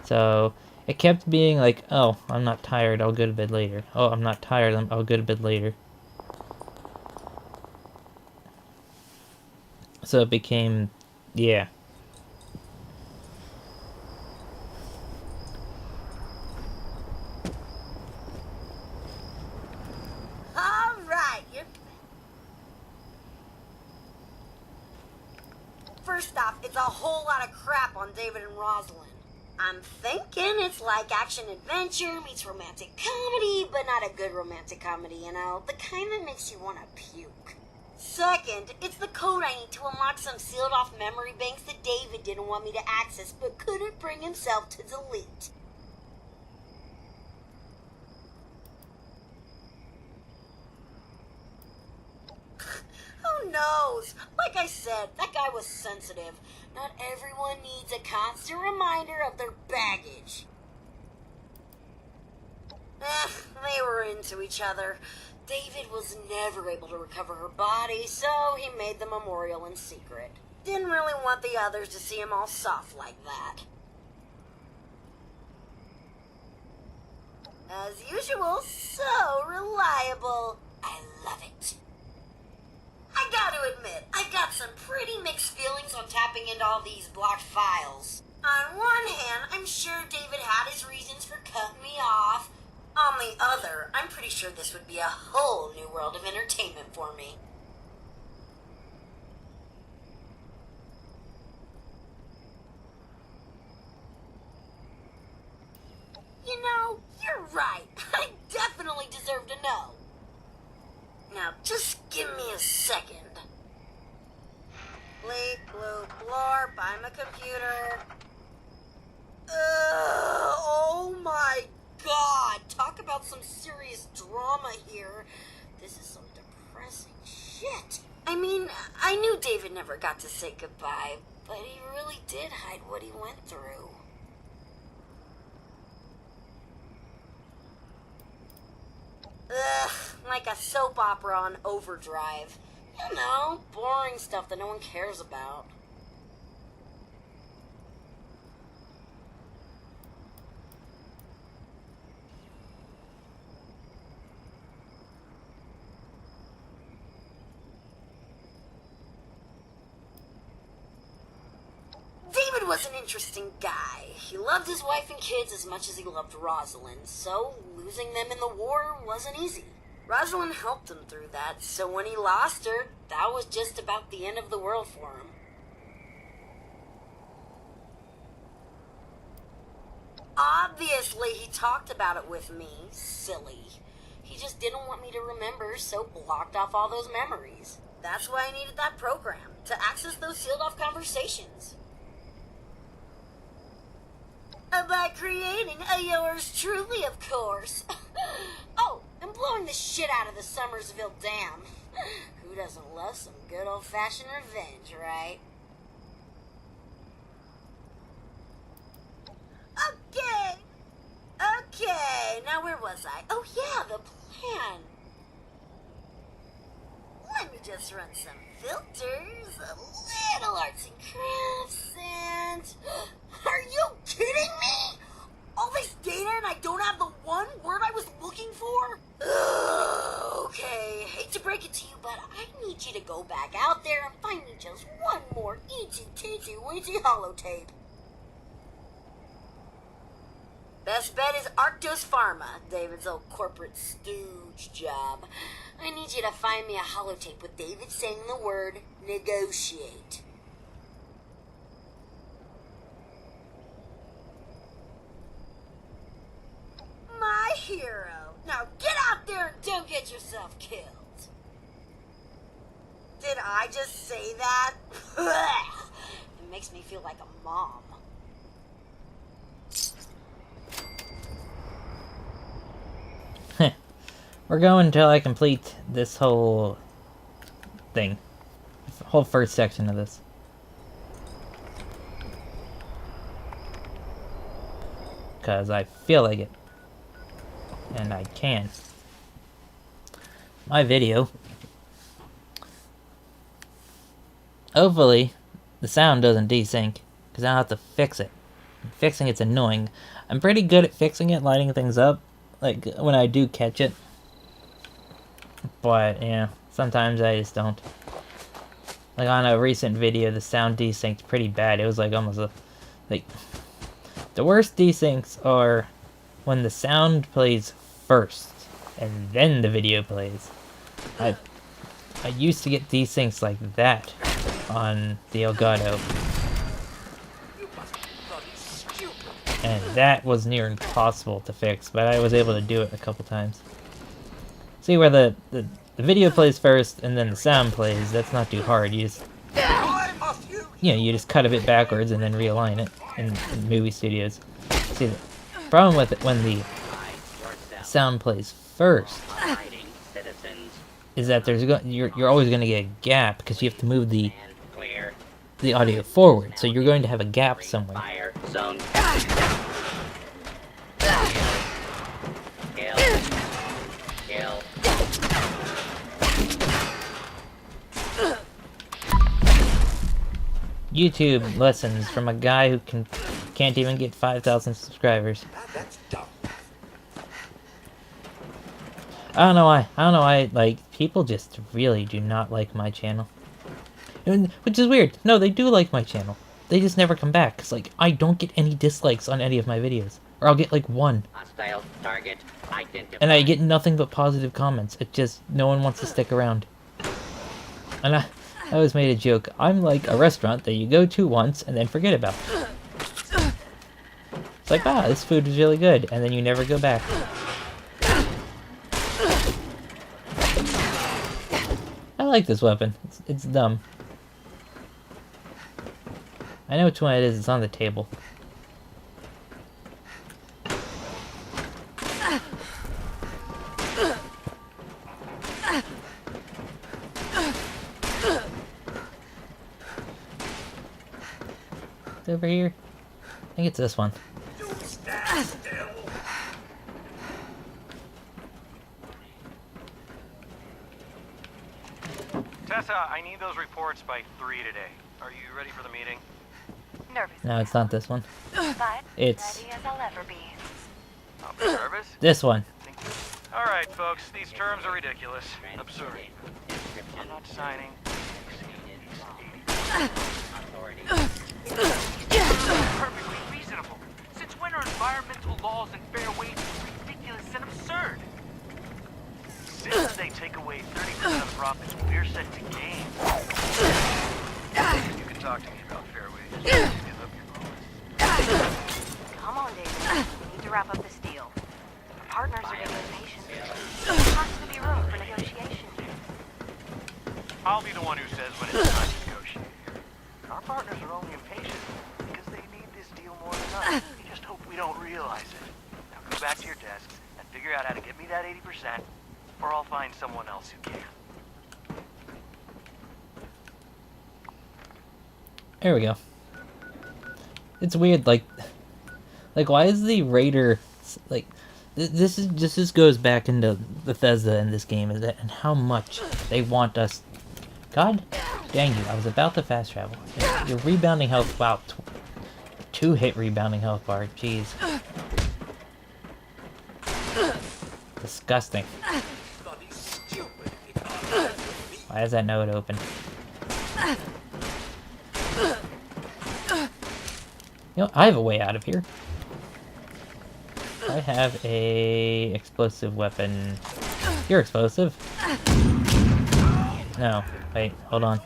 So it kept being like, oh, I'm not tired, I'll go to bed later. Oh, I'm not tired, I'll go to bed later. So it became, yeah. Alright, First off, it's a whole lot of crap on David and Rosalind. I'm thinking it's like action-adventure meets romantic comedy, but not a good romantic comedy, you know? The kind that makes you want to puke. Second, it's the code I need to unlock some sealed-off memory banks that David didn't want me to access, but couldn't bring himself to delete. Who knows? Like I said, that guy was sensitive. Not everyone needs a constant reminder of their baggage. They were into each other. David was never able to recover her body, so he made the memorial in secret. Didn't really want the others to see him all soft like that. As usual, so reliable. I love it. I gotta admit, I got some pretty mixed feelings on tapping into all these blocked files. On one hand, I'm sure David had his reasons for cutting me off. On the other, I'm pretty sure this would be a whole new world of entertainment for me. You know, You're right. I definitely deserve to know. Now, just give me a second. Bleep, bloop, blorp, I'm a computer. Oh my god! Talk about some serious drama here. This is some depressing shit. I mean, I knew David never got to say goodbye, but he really did hide what he went through. Ugh, like a soap opera on overdrive. You know, boring stuff that no one cares about. David was an interesting guy. He loved his wife and kids as much as he loved Rosalind, so losing them in the war wasn't easy. Rosalind helped him through that, so when he lost her, that was just about the end of the world for him. Obviously, he talked about it with me. Silly. He just didn't want me to remember, so blocked off all those memories. That's why I needed that program, to access those sealed-off conversations. By creating a yours truly, of course. Oh, and blowing the shit out of the Summersville Dam. Who doesn't love some good old-fashioned revenge, right? Okay, now where was I? Oh yeah, the plan. Let me just run some filters, a little arts and crafts, and... Are you kidding me? All this data and I don't have the one word I was looking for? Okay, hate to break it to you, but I need you to go back out there and find me just one more itty-titty-witty holotape. Best bet is Arctos Pharma, David's old corporate stooge job. I need you to find me a holotape with David saying the word negotiate. My hero. Now get out there and don't get yourself killed. Did I just say that? It makes me feel like a mom. We're going until I complete this whole thing. Whole first section of this. Because I feel like it. And I can. My video. Hopefully, the sound doesn't desync. Because I don't have to fix it. Fixing it's annoying. I'm pretty good at fixing it, lighting things up. Like, when I do catch it. But, yeah, sometimes I just don't. Like, on a recent video, the sound desynced pretty bad. It was, like, almost a... Like, the worst desyncs are when the sound plays first, and then the video plays. I used to get desyncs like that on the Elgato. And that was near impossible to fix, but I was able to do it a couple times. See where the video plays first and then the sound plays, that's not too hard. You just, you just cut a bit backwards and then realign it in movie studios. See, the problem with it when the sound plays first is that you're always going to get a gap because you have to move the audio forward, so you're going to have a gap somewhere. YouTube lessons from a guy who can't even get 5,000 subscribers. I don't know why, like, people just really do not like my channel. Which is weird. No, they do like my channel. They just never come back, because, like, I don't get any dislikes on any of my videos. Or I'll get, like, one. Hostile target identified. And I get nothing but positive comments. It just, no one wants to stick around. And I always made a joke. I'm like a restaurant that you go to once and then forget about. It's like, ah, this food is really good, and then you never go back. I like this weapon. It's dumb. I know which one it is. It's on the table. It's over here. I think it's this one. Tessa, I need those reports by 3 today. Are you ready for the meeting? Nervous. No, it's not this one. But It's ready as I'll ever be. Nervous? this one. All right, folks. These terms are ridiculous. Absurd. I'm not signing. Perfectly reasonable. Since when are environmental laws and fair wages ridiculous and absurd? Since they take away 30% of profits, we're set to gain. You can talk to me about fair wages. Give up your promise. Come on, David. We need to wrap up this deal. Our partners are getting impatient. There has to be room for negotiation. I'll be the one who says when it's time to negotiate here. Our partners are only impatient because they need this deal more than us. We just hope we don't realize it. Now go back to your desks and figure out how to get me that 80%, or I'll find someone else who can. There we go. It's weird, like why is the raider like this goes back into Bethesda in this game, is that, and how much they want us. God dang you! I was about to fast travel. Your rebounding health, wow, 2-hit rebounding health bar. Jeez, disgusting. Why is that note open? You know, I have a way out of here. I have a explosive weapon. You're explosive. No, wait, hold on.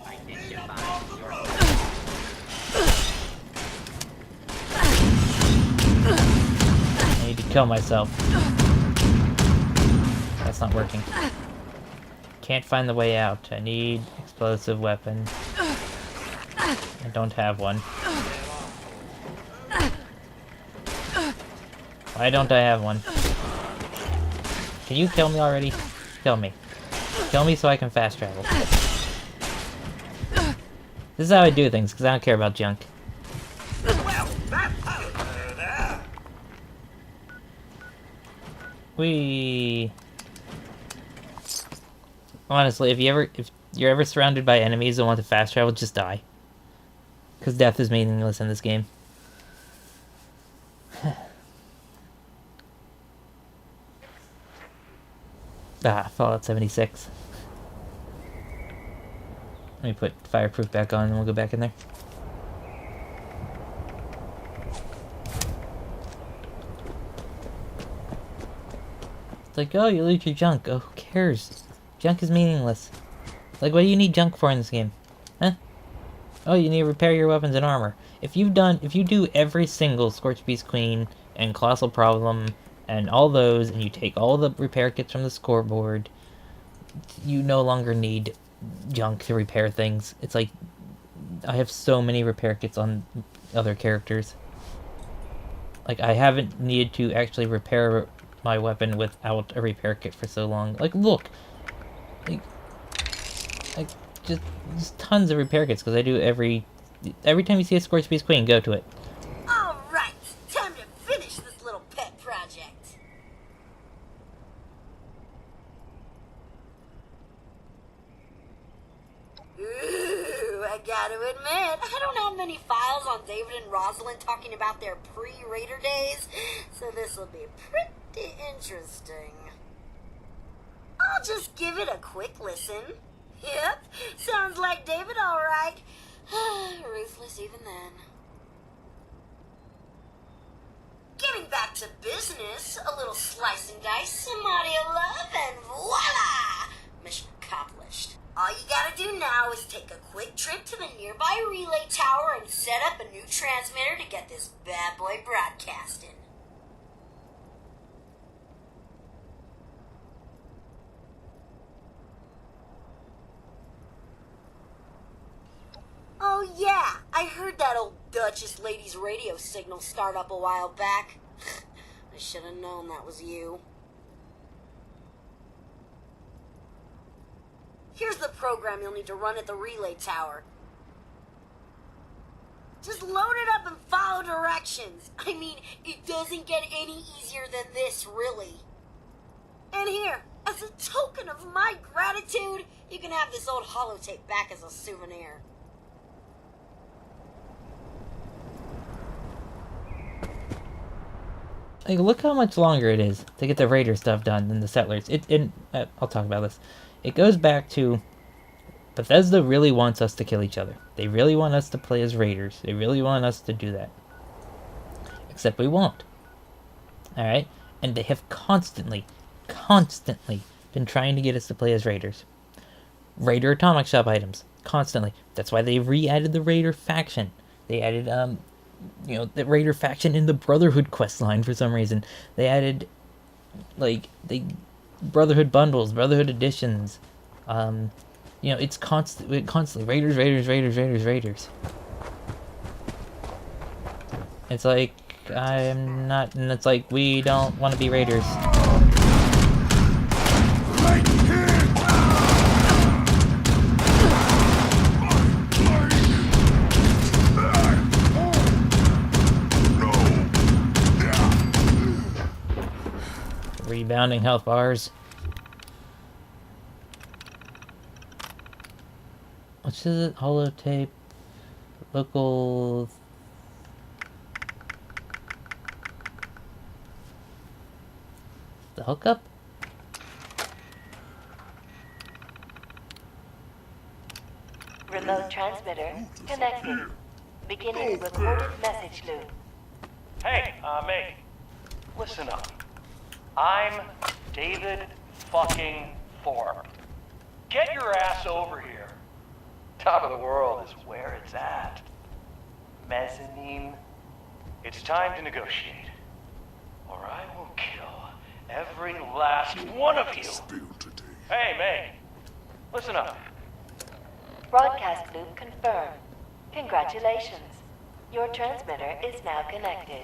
I need to kill myself. That's not working. Can't find the way out. I need explosive weapon. I don't have one. Why don't I have one? Can you kill me already? Kill me. Kill me so I can fast travel. This is how I do things, because I don't care about junk. Honestly, if you're ever surrounded by enemies that want to fast travel, just die. Because death is meaningless in this game. Fallout 76. Let me put fireproof back on and we'll go back in there. It's like, oh, you loot your junk. Oh, who cares? Junk is meaningless. Like, what do you need junk for in this game? Huh? Oh, you need to repair your weapons and armor. If you do every single Scorched Beast Queen and Colossal Problem and all those, and you take all the repair kits from the scoreboard, you no longer need junk to repair things. It's like, I have so many repair kits on other characters. Like, I haven't needed to actually repair my weapon without a repair kit for so long. Like, look! Like just tons of repair kits, because I do every time you see a Scorched Beast Queen, go to it. Alright, time to finish this little pet project. Ooh, I gotta admit, I don't have many files on David and Rosalind talking about their pre-Raider days, so this'll be pretty interesting. I'll just give it a quick listen. Yep, sounds like David alright. Ruthless even then. Getting back to business, a little slice and dice, some audio love, and voila! Mission accomplished. All you gotta do now is take a quick trip to the nearby relay tower and set up a new transmitter to get this bad boy broadcasting. Oh yeah, I heard that old Duchess lady's radio signal start up a while back. I should have known that was you. Here's the program you'll need to run at the relay tower. Just load it up and follow directions. I mean, it doesn't get any easier than this, really. And here, as a token of my gratitude, you can have this old holotape back as a souvenir. Like, look how much longer it is to get the Raider stuff done than the Settlers. I'll talk about this. It goes back to Bethesda really wants us to kill each other. They really want us to play as Raiders. They really want us to do that. Except we won't. Alright? And they have constantly been trying to get us to play as Raiders. Raider Atomic Shop items. Constantly. That's why they re-added the Raider faction. They added, the Raider faction in the Brotherhood questline for some reason. They added, the Brotherhood bundles, Brotherhood editions. It's constantly Raiders. It's like, I'm not, and it's like, we don't want to be Raiders. Rebounding health bars. Which is it? Holotape. Local. The hookup? Remote transmitter connected. Beginning recorded message loop. Hey, mate. Listen up. I'm David fucking Thorpe. Get your ass over here. Top of the world is where it's at. Mezzanine. It's time to negotiate. Or I will kill every last one of you. Hey, May. Listen up. Broadcast loop confirmed. Congratulations. Your transmitter is now connected.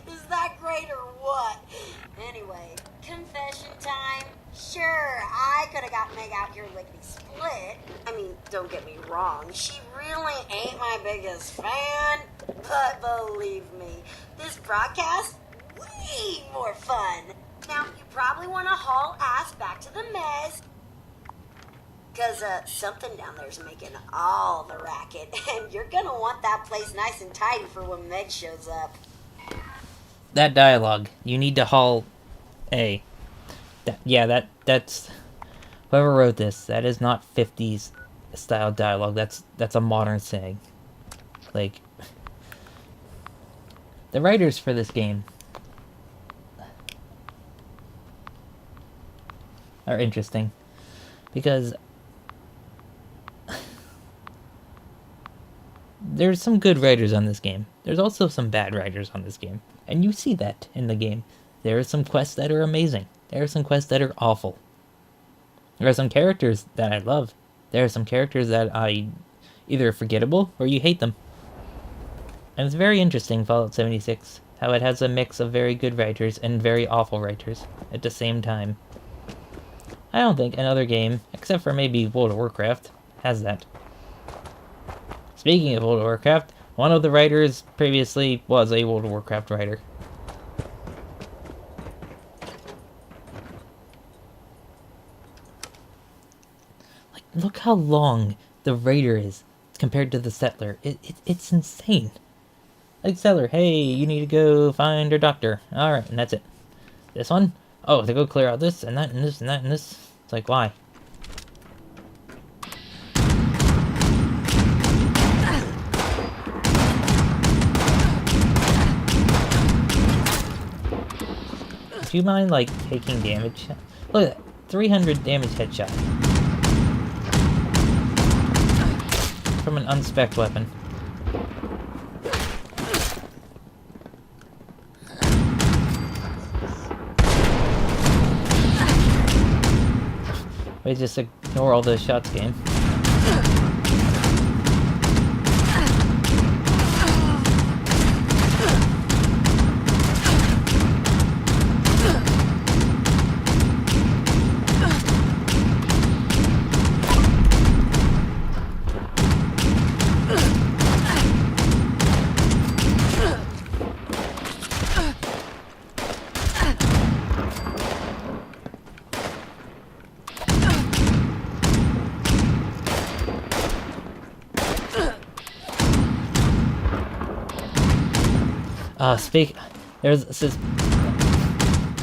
Is that great or what? Anyway, confession time. Sure, I could have got Meg out here lickety split. I mean, don't get me wrong, she really ain't my biggest fan. But believe me, this broadcast, way more fun. Now, you probably want to haul ass back to the mess. Because something down there's making all the racket. And you're going to want that place nice and tidy for when Meg shows up. That dialogue. You need to haul A. That's... Whoever wrote this, that is not 50s style dialogue. That's a modern saying. Like... The writers for this game are interesting. Because... There's some good writers on this game. There's also some bad writers on this game. And you see that in the game. There are some quests that are amazing. There are some quests that are awful. There are some characters that I love. There are some characters that I either forgettable or you hate them. And it's very interesting, Fallout 76, how it has a mix of very good writers and very awful writers at the same time. I don't think another game, except for maybe World of Warcraft, has that. Speaking of World of Warcraft, one of the writers previously was a World of Warcraft writer. Like, look how long the Raider is compared to the Settler. It's insane. Like, Settler, hey, you need to go find your doctor. Alright, and that's it. This one? Oh, to go clear out this, and that, and this, and that, and this. It's like, why? Do you mind, like, taking damage? Look at that. 300 damage headshot. From an unspec'd weapon. Wait, just ignore all those shots, game. There's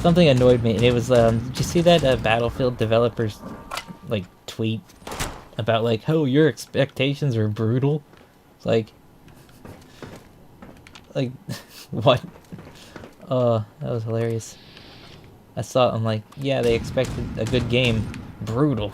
something annoyed me, and it was, did you see that Battlefield developers, like, tweet about, like, oh, your expectations are brutal? It's like, what? That was hilarious. I saw it, I'm like, yeah, they expected a good game. Brutal.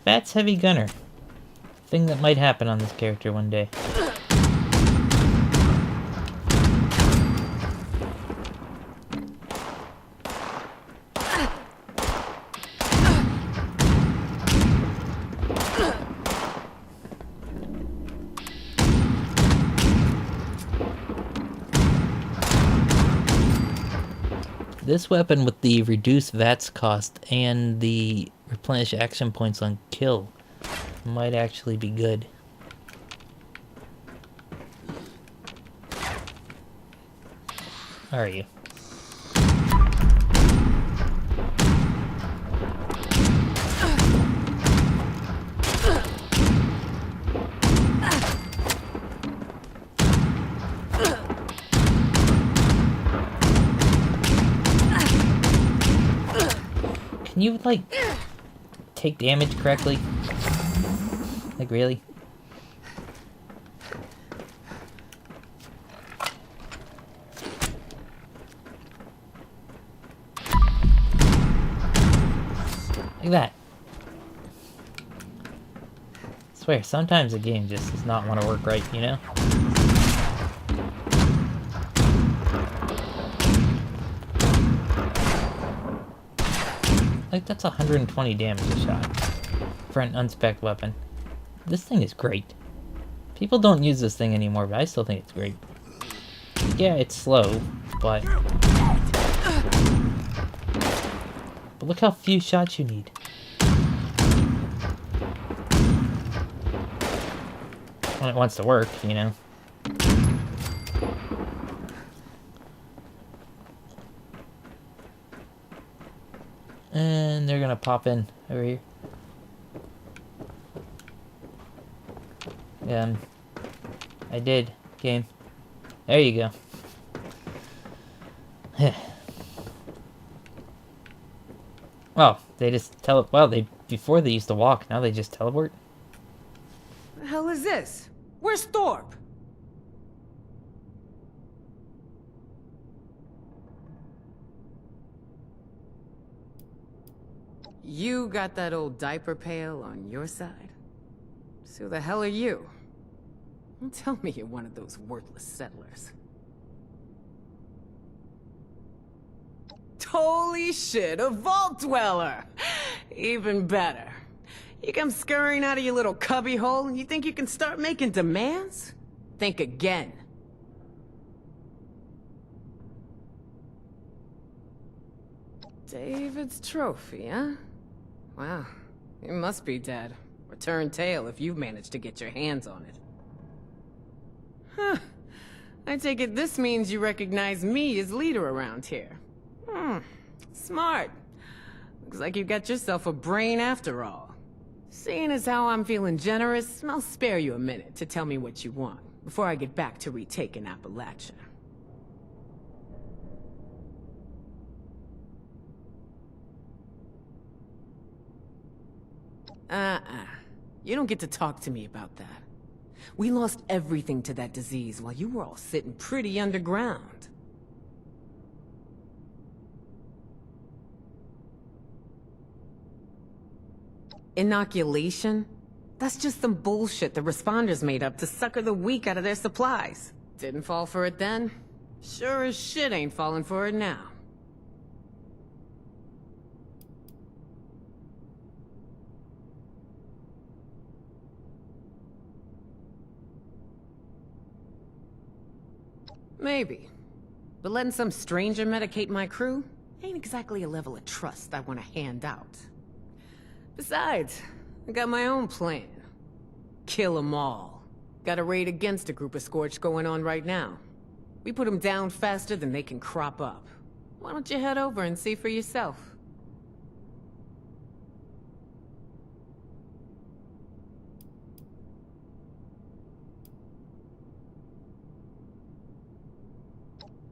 That's heavy gunner. Thing that might happen on this character one day. This weapon with the reduced VATS cost and the replenish action points on kill might actually be good. How are you? Can you, like, take damage correctly? Like, really? Like that. I swear, sometimes the game just does not want to work right, you know? Like, that's 120 damage a shot for an unspec'd weapon. This thing is great. People don't use this thing anymore, but I still think it's great. Yeah, it's slow, but look how few shots you need. When it wants to work, you know. And they're gonna pop in over here. I did, game. There you go. Oh, they just before they used to walk, now they just teleport? The hell is this? Where's Thorpe? You got that old diaper pail on your side? So who the hell are you? Don't tell me you're one of those worthless settlers. Holy shit, a vault dweller! Even better. You come scurrying out of your little cubby hole and you think you can start making demands? Think again. David's trophy, huh? Wow, it must be dead. Or turn tail if you've managed to get your hands on it. Huh. I take it this means you recognize me as leader around here. Smart. Looks like you got yourself a brain after all. Seeing as how I'm feeling generous, I'll spare you a minute to tell me what you want. before I get back to retaking Appalachia. You don't get to talk to me about that. We lost everything to that disease while you were all sitting pretty underground. Inoculation? That's just some bullshit the responders made up to sucker the weak out of their supplies. Didn't fall for it then? Sure as shit ain't falling for it now. Maybe. But letting some stranger medicate my crew ain't exactly a level of trust I want to hand out. Besides, I got my own plan. Kill 'em all. Got a raid against a group of Scorch going on right now. We put them down faster than they can crop up. Why don't you head over and see for yourself?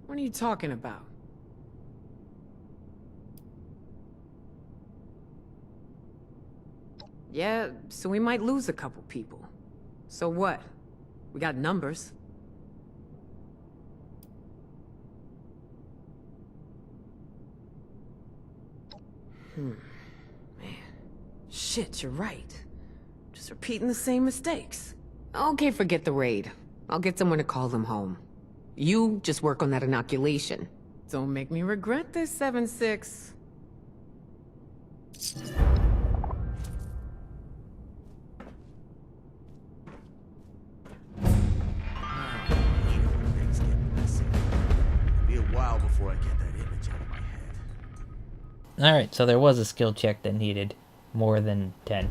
What are you talking about? Yeah, so we might lose a couple people. So what? We got numbers. Man. Shit, you're right. Just repeating the same mistakes. Okay, forget the raid. I'll get someone to call them home. You just work on that inoculation. Don't make me regret this, 7-6. It'll be a while before I get that image out of my head. Alright, so there was a skill check that needed more than 10.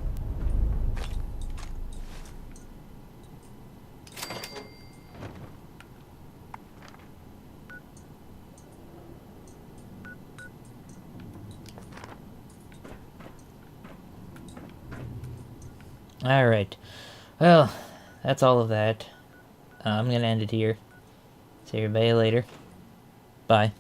Alright. Well, that's all of that. I'm gonna end it here. See everybody later. Bye.